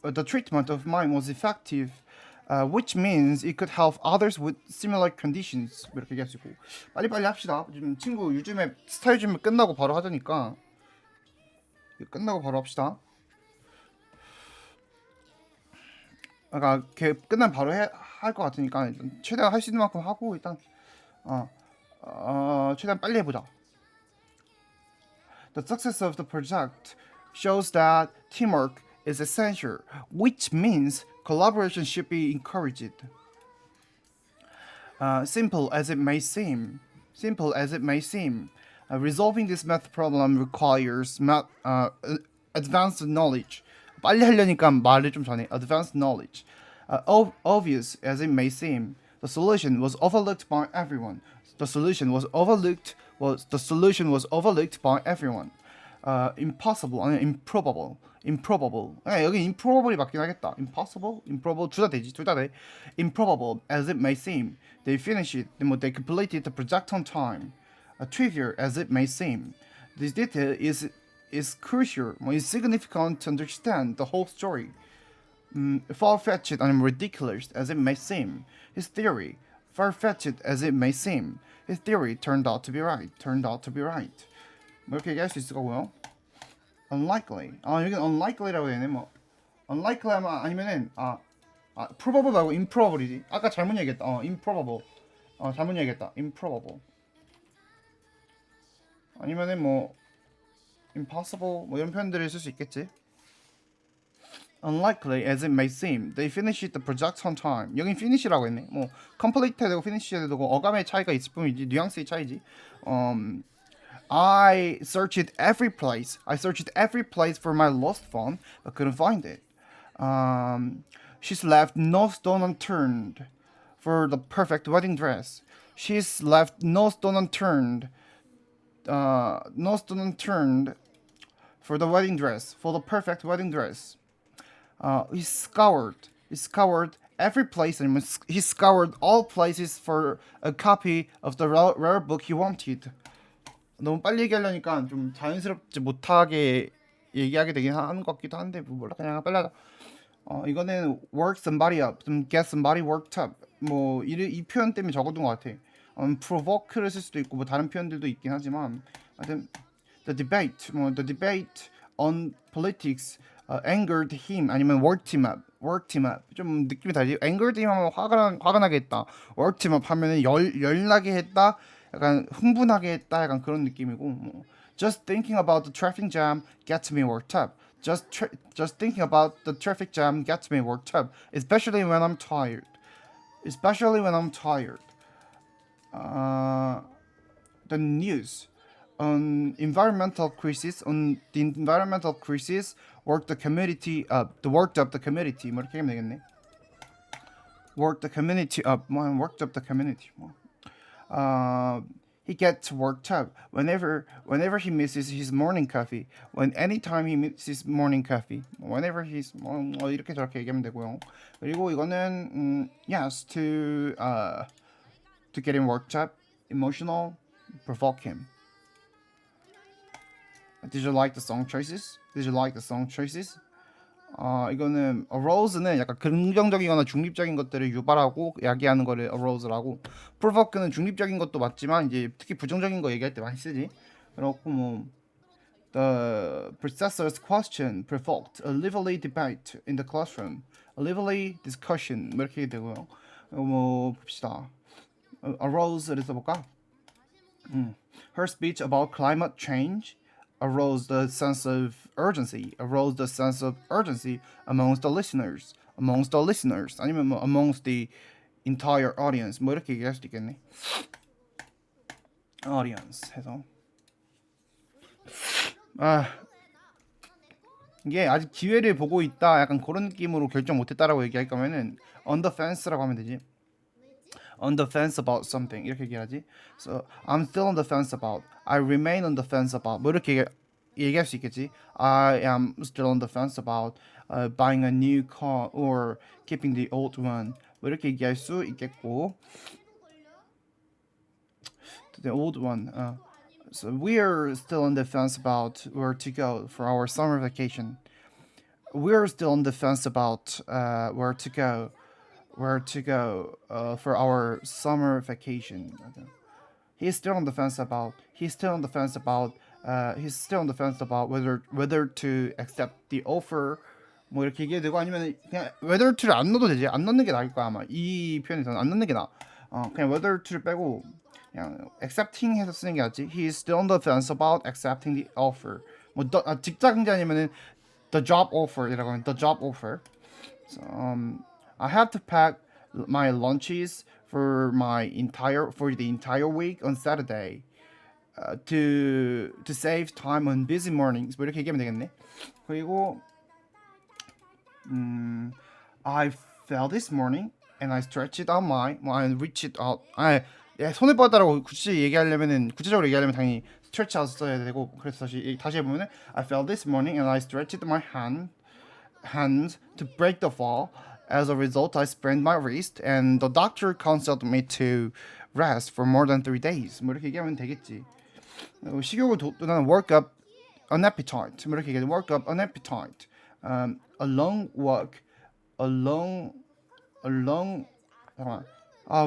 the treatment of mine was effective, which means it could help others with similar conditions. 이렇게 얘기하시고 빨리빨리 합시다. 지금 친구 요즘에 스타 요즘에 끝나고 바로 하자니까 끝나고 바로 합시다. 그러니까 걔 끝나면 바로 할 것 같으니까 최대한 할 수 있는 만큼 하고 일단 최대한 빨리 해보자. The success of the project shows that teamwork is essential, which means collaboration should be encouraged. Simple as it may seem, resolving this math problem requires advanced knowledge. 빨리 하려니까 말을 좀 전해. Advanced knowledge. Obvious as it may seem, the solution was overlooked by everyone. The solution was overlooked by everyone. Impossible 아니 improbable. 여기 improbable이 맞긴 하겠다. improbable 둘 다 돼. Improbable as it may seem, they completed the project on time. Trivial as it may seem, This detail is crucial, is significant to understand the whole story. Far-fetched and ridiculous as it may seem, his theory, far-fetched as it may seem, his theory turned out to be right. 뭐 이렇게 얘기할 수 있을 거고요. Unlikely. 여기는 unlikely라고 되네. 뭐 unlikely 하면 아니면은 probable 말고 improbable이지. 아까 잘못 얘기했다. improbable. 잘못 얘기했다. improbable. 아니면은 뭐 impossible 뭐 이런 표현들을 쓸 수 있겠지. Unlikely as it may seem, they finished the project on time. 여긴 finish라고 했네. 뭐 complete 되고 finish 되고 어감의 차이가 있을 뿐이지 뉘앙스의 차이지. I searched every place. For my lost phone, but couldn't find it. She's left no stone unturned for the perfect wedding dress. She's left no stone unturned. No stone unturned for the wedding dress. For the perfect wedding dress. He scoured every place, and he scoured all places for a copy of the rare book he wanted. 너무 빨리 얘기하려니까 좀 자연스럽지 못하게 얘기하게 되긴 하는 것 같기도 한데 몰라 그냥 빨리 하자. 이거는 work somebody up, 좀 get somebody worked up. 뭐 이 표현 때문에 적어둔 것 같아. provoke를 쓸 수도 있고 뭐 다른 표현들도 있긴 하지만 하여튼 the debate on politics angered him 아니면 worked him up 좀 느낌이 다르지. angered him 하면 화가 나게 했다. worked him up 하면은 열나게 했다. 약간 흥분하게 했다 약간 그런 느낌이고 뭐. Just thinking about the traffic jam gets me worked up. Just thinking about the traffic jam gets me worked up, especially when I'm tired. The news on the environmental crisis worked the community up. Worked up the community. 뭐 이렇게 하면 되겠네. Worked the community up. Worked up the community. He gets worked up whenever he misses his morning coffee. Anytime he misses morning coffee. Whenever he's 이렇게 저렇게 얘기하면 되고요. 그리고 이거는 yes to get him worked up, emotional, provoke him. Did you like the song choices? 이거는 arouse는 약간 긍정적이거나 중립적인 것들을 유발하고 야기하는 거를 arouse라고, provoke는 중립적인 것도 맞지만 이제 특히 부정적인 거 얘기할 때 많이 쓰지. 그렇고 뭐 the professor's question provoked a lively debate in the classroom, a lively discussion 뭐 이렇게 되고요. 뭐 봅시다. arouse를 써볼까? Her speech about climate change aroused the sense of urgency amongst the listeners. 아니면 뭐 amongst the entire audience. 뭐 이렇게 얘기할 수도 있겠네. audience 해서 이게 아직 기회를 보고 있다 약간 그런 느낌으로 결정 못했다라고 얘기할 거면은 on the fence라고 하면 되지. on the fence about something 이렇게 얘기하지. So I'm still on the fence about. I remain on the fence about. 뭐 이렇게 얘기할 수 있겠지. I am still on the fence about buying a new car or keeping the old one. 뭐 이렇게 얘기할 수 있겠고. The old one. So we're still on the fence about where to go for our summer vacation. We're still on the fence about where to go for our summer vacation. He's still on the fence about whether to accept the offer. 뭐 이렇게 얘기해도 되고 아니면 그냥 whether to를 안 넣어도 되지. 안 넣는 게 나을 거야 아마. 이 표현에서는 안 넣는 게 나아. 그냥 whether to를 빼고 그냥 accepting 해서 쓰는 게 낫지. He's still on the fence about accepting the offer. 뭐 직장 경제 아니면은 the job offer이라고 하면 the job offer. So, I have to pack my lunches for the entire week on Saturday to save time on busy mornings. 뭐 이렇게 얘기하면 되겠네. 그리고 I fell this morning and I stretched out and reached it out. 손을 뻗었다라고 구체적으로 얘기하려면 당연히 stretch out 써야 되고, 그래서 다시 해보면은 I fell this morning and I stretched my hands to break the fall. As a result, I sprained my wrist, and the doctor counseled me to rest for more than 3 days. 뭐 이렇게 얘기하면 되겠지. 식욕을 돋우는 work up an appetite. 뭐 이렇게 얘기해. work up an appetite. A long walk, a long 잠깐만.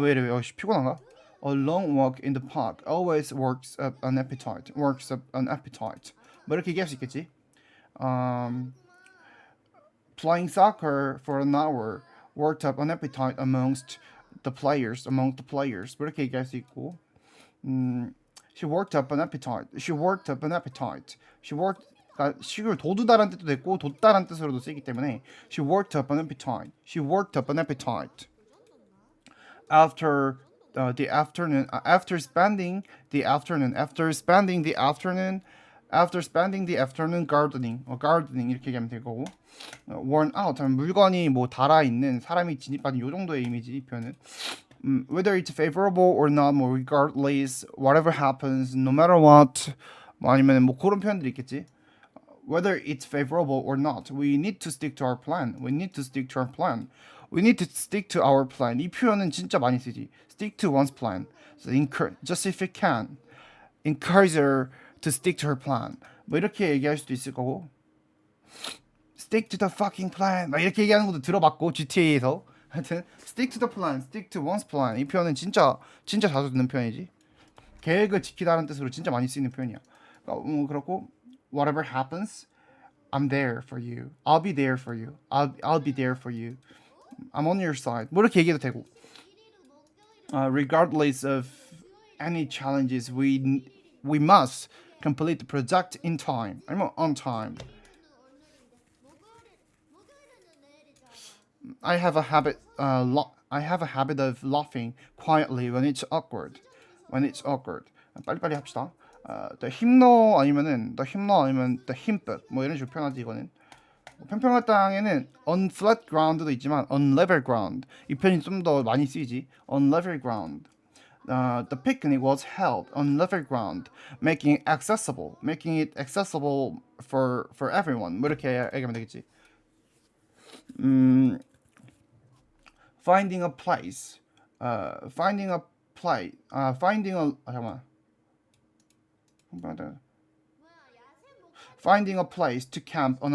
왜 이래? 피곤한가? A long walk in the park always works up an appetite. works up an appetite. 뭐 이렇게 얘기할 수 있겠지? Playing soccer for an hour worked up an appetite amongst the players. 뭐 이렇게 얘기할 수 있고. She worked up an appetite. 그러니까 식욕을 돋우다라는 뜻도 됐고 돋다라는 뜻으로도 쓰이기 때문에 she worked up an appetite. After the afternoon, after spending the afternoon gardening 이렇게 얘기하면 되고 worn out 하면 물건이 뭐 닳아 있는 사람이 진입하는 요 정도의 이미지 이 표현은 whether it's favorable or not, 뭐 regardless, whatever happens, no matter what, 뭐 아니면 뭐 그런 표현들이 있겠지. Whether it's favorable or not, we need to stick to our plan. We need to stick to our plan. 이 표현은 진짜 많이 쓰지. Stick to one's plan. So just if it can, encourage her to stick to her plan. 뭐 이렇게 얘기할 수도 있을 거고. Stick to the fucking plan. 막 이렇게 얘기하는 것도 들어봤고 GTA에서. 하여튼 stick to the plan, stick to one's plan. 이 표현은 진짜 자주 듣는 표현이지. 계획을 지키다는 뜻으로 진짜 많이 쓰이는 표현이야. 그렇고 whatever happens, I'm there for you. I'll be there for you. I'll be there for you. I'm on your side. 뭐 이렇게 얘기해도 되고. Regardless of any challenges, we must complete the project in time. 아니면 on time. I have a habit of laughing quietly when it's awkward. 빨리빨리 합시다. The hymno 아니면 the hymn book 뭐 이런 식으로 표현하지 이거는. 평평한 땅에는 on flat ground도 있지만 on level ground 이 표현이 좀 더 많이 쓰이지. on level ground. The picnic was held on level ground, making it accessible for everyone. 뭐 이렇게 얘기하면 되겠지. Finding a place to camp on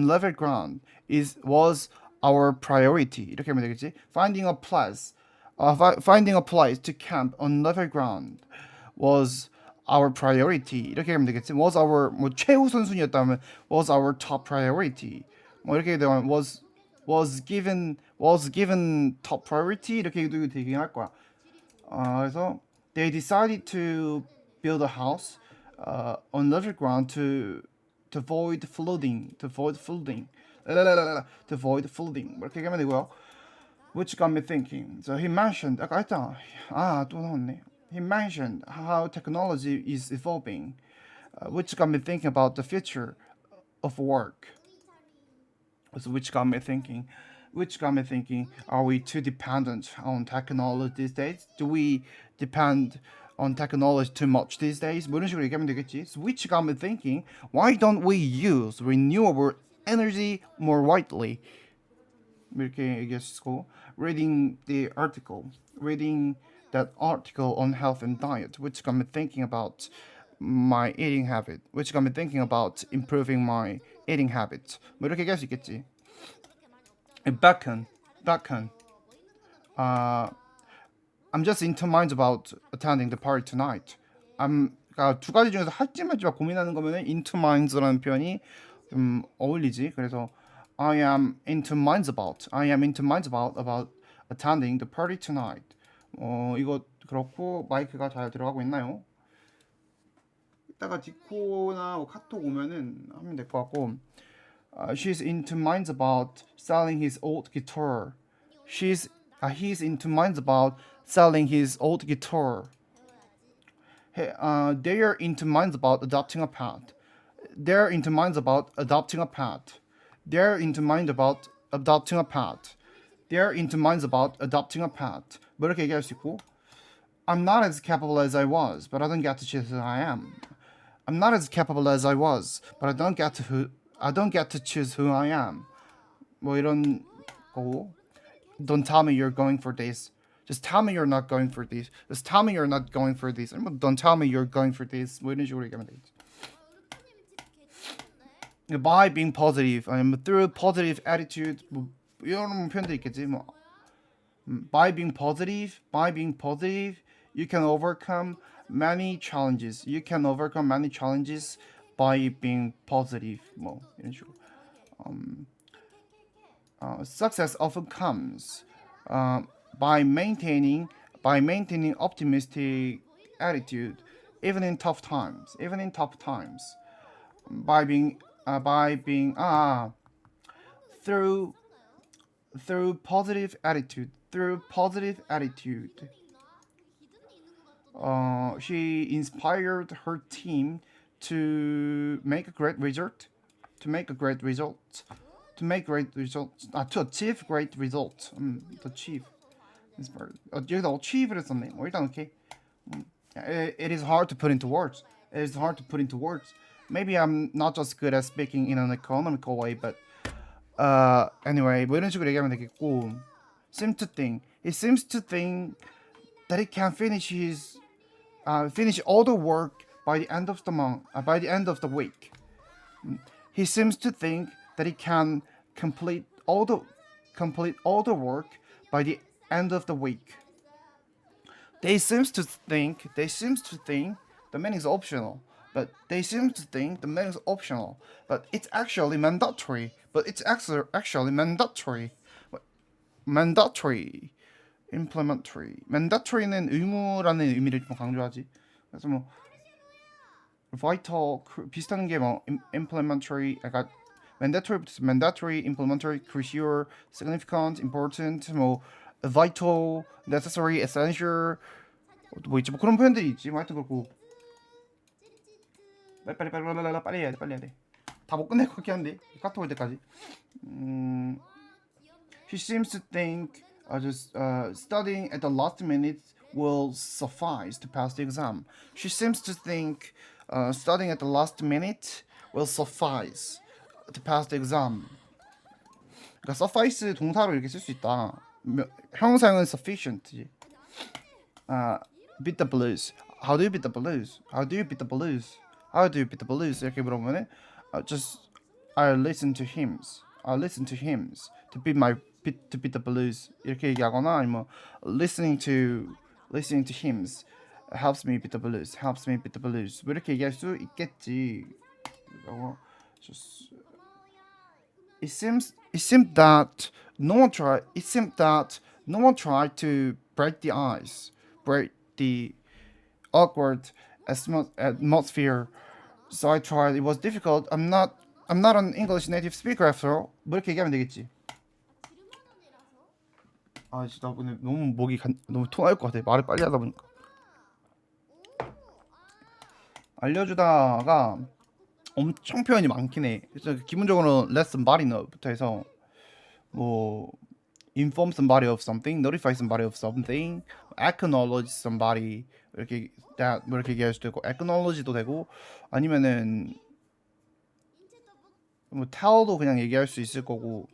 level ground was our priority. 이렇게 하면 되겠지. Finding a place to camp on level ground was our priority. 이렇게 하면 되겠지. was our 뭐 최우선순위였다면 was our top priority. 뭐 이렇게 되면 was given top priority 이렇게 되긴 할 거야. 그래서 they decided to build a house on level ground to avoid flooding. 뭐 이렇게 하면 되고요. Which got me thinking. So he mentioned 아까 했잖아. 또 나왔네. He mentioned how technology is evolving, which got me thinking about the future of work. So which got me thinking, are we too dependent on technology these days? Do we depend on technology too much these days? 뭐 이런 식으로 얘기하면 되겠지. So which got me thinking, why don't we use renewable energy more widely? 이렇게 얘기했고, reading that article on health and diet, which got me thinking about my eating habit, which got me thinking about improving my eating habits. 뭐 이렇게 얘기할 수 있겠지. Beckon. I'm just in two minds about attending the party tonight. 그러니까 두 가지 중에서 할지 말지 고민하는 거면은 in two minds라는 표현이 좀 어울리지. 그래서 I am in two minds about attending the party tonight. 이거 그렇고 마이크가 잘 들어가고 있나요? 이따가 디코나 카톡 오면은 하면 될 것 같고. She's in two minds about selling his old guitar. He's in two minds about selling his old guitar. They are in two minds about adopting a pet. They're in two minds about adopting a pet. 뭐 이렇게 얘기할 수 있고. I'm not as capable as I was, but I don't get to choose who I am. I'm not as capable as I was, but I don't get to choose who I am. 뭐 이런 거고. Don't tell me you're going for this. Just tell me you're not going for this. Just tell me you're not going for this. 아니면 don't tell me you're going for this. 뭐 이런 식으로 얘기하면 되겠지. By being positive, 아니면 through positive attitude, 뭐 이런 표현도 있겠지. 뭐 by being positive, you can overcome many challenges. You can overcome many challenges by being positive. 뭐 이런 식으로. Success often comes by maintaining optimistic attitude, even in tough times. By being through positive attitude. She inspired her team to make a great result. To achieve great results. To achieve. 여기다 achieve를 썼네. 일단 오케이. It is hard to put into words. Maybe I'm not just good at speaking in an economical way, but anyway, 뭐 이런 식으로 얘기하면 되겠고. He seems to think that he can finish all the work by the end of the month, by the end of the week. He seems to think that he can complete all the work by the end of the week. They seems to think the meaning is optional, but it's actually mandatory. Mandatory는 의무라는 의미를 좀 강조하지. 그래서 뭐 vital 비슷한 게 뭐 implementary, 약간 mandatory, implementary, crucial, significant, important, 뭐 vital, necessary, essential, 뭐 있지 뭐 그런 표현들이 있지. 뭐 하여튼 그렇고 빨리 해야 돼. 다 못 끝낼 것 같긴 한데 카톡 올 때까지. He seems to think just studying at the last minute will suffice to pass the exam. She seems to think studying at the last minute will suffice to pass the exam. 그러니까 suffice 동사로 이렇게 쓸 수 있다. 형용사형은 sufficient. Beat the blues. How do you beat the blues? 이렇게 물어보면은 just I listen to hymns to beat the blues 이렇게 얘기하거나 아니면 listening to hymns helps me beat the blues 뭐 이렇게 얘기할 수 있겠지. Just it seemed that no one tried to break the awkward atmosphere. So I tried. It was difficult. I'm not an English native speaker after all. 뭐 이렇게 얘기하면 되겠지. 진짜 오늘 너무 너무 토할 것 같아. 말을 빨리 하다 보니까. 알려주다가 엄청 표현이 많긴 해. 그래서 기본적으로 let somebody know부터 해서 뭐 inform somebody of something, notify somebody of something, acknowledge somebody 이렇게 뭐 이렇게 얘기할 수도 있고 acknowledge도 되고 아니면은 뭐 tell도 그냥 얘기할 수 있을 거고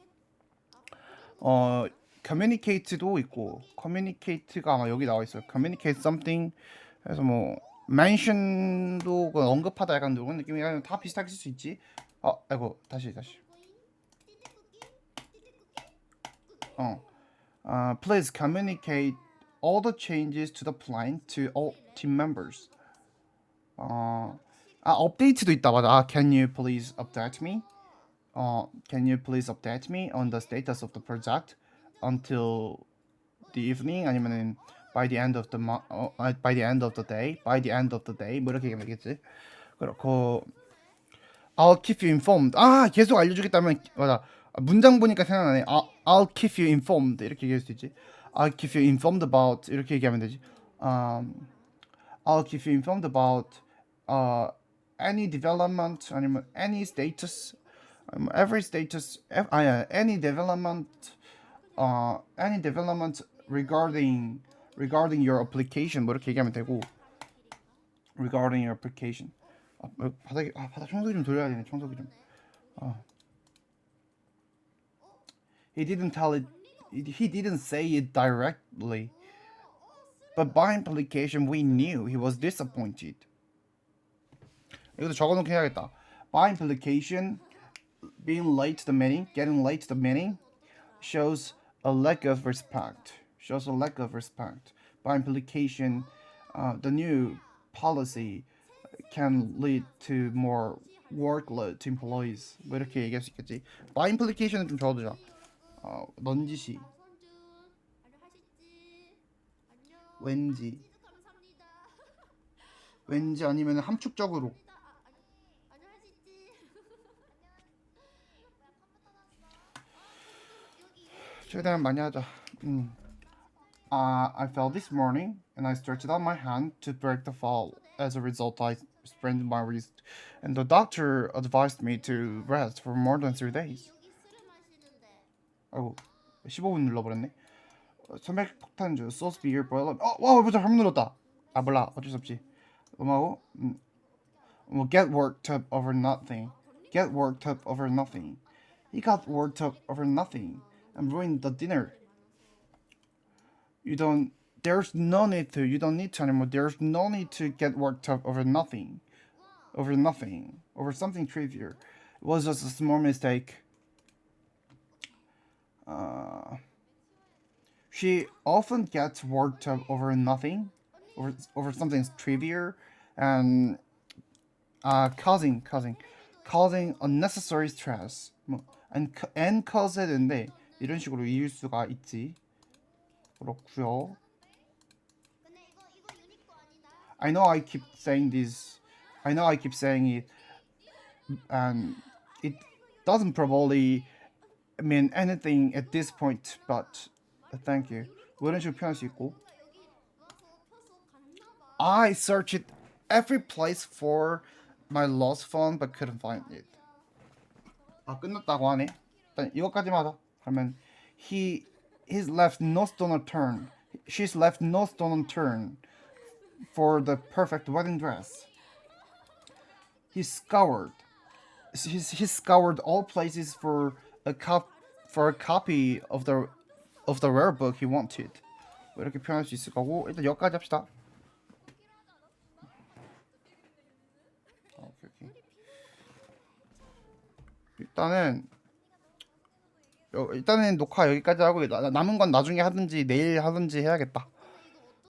communicate도 있고 communicate가 아마 여기 나와 있어요. communicate something 그래서 뭐 mention도 언급하다 약간 그런 느낌이 다 비슷하게 쓸 수 있지. 아이고 다시 please communicate all the changes to the plan to all team members. 업데이트도 있다. 맞아. Can you please update me? Can you please update me on the status of the project until the evening? 아니면은 by the end of the day 뭐 이렇게 얘기하면 되겠지. 그렇고 I'll keep you informed. 계속 알려주겠다면 맞아. 문장 보니까 생각나네. I'll keep you informed 이렇게 얘기할 수 있지. I'll keep you informed about 이렇게 얘기하면 되지. I'll keep you informed about any development 아니면 any status, every status, any development regarding your application 뭐 이렇게 얘기하면 되고 regarding your application. 바닥 청소기 좀 돌려야 되네. 청소기 좀. He didn't say it directly. But by implication, we knew he was disappointed. 이것도 적어놓게 해야겠다. By implication, being late to the meeting, getting late to the meeting, shows a lack of respect. Shows a lack of respect. By implication, the new policy can lead to more workload to employees. 뭐 이렇게 얘기할 수 있겠지. By implication은 좀 적어두자. 넌지시. 왠지. 왠지 아니면 함축적으로. 최대한 많이 하자. I fell this morning and I stretched out my hand to break the fall. As a result, I sprained my wrist, and the doctor advised me to rest for more than 3 days. 아이고, 15분 눌러버렸네. 소맥 폭탄주, 소스 비어 보일러. 와, 맞아, 잘못 눌렀다. 아, 몰라, 어쩔 수 없지. 음하고, well, get worked up over nothing. Get worked up over nothing. He got worked up over nothing and ruined the dinner. You don't need to anymore. There's no need to get worked up over nothing. Over something trivial. It was just a small mistake. She often gets worked up over nothing, over something trivial, and causing unnecessary stress. and cause 해야 되는데 이런 식으로 이을 수가 있지. 그렇고요. I know I keep saying it, and it doesn't probably mean anything at this point, but thank you. 뭐 이런 식으로 표현할 수 있고. I searched every place for my lost phone, but couldn't find it. 아, 끝났다고 하네. 일단 이것까지만 하자. 그러면 he's left no stone unturned. She's left no stone unturned for the perfect wedding dress. He scoured all places for a copy of the rare book he wanted. 뭐 이렇게 표현할 수 있을 거고, 일단 여기까지 합시다. 오케이. 일단은 녹화 여기까지 하고 남은 건 나중에 하든지 내일 하든지 해야겠다.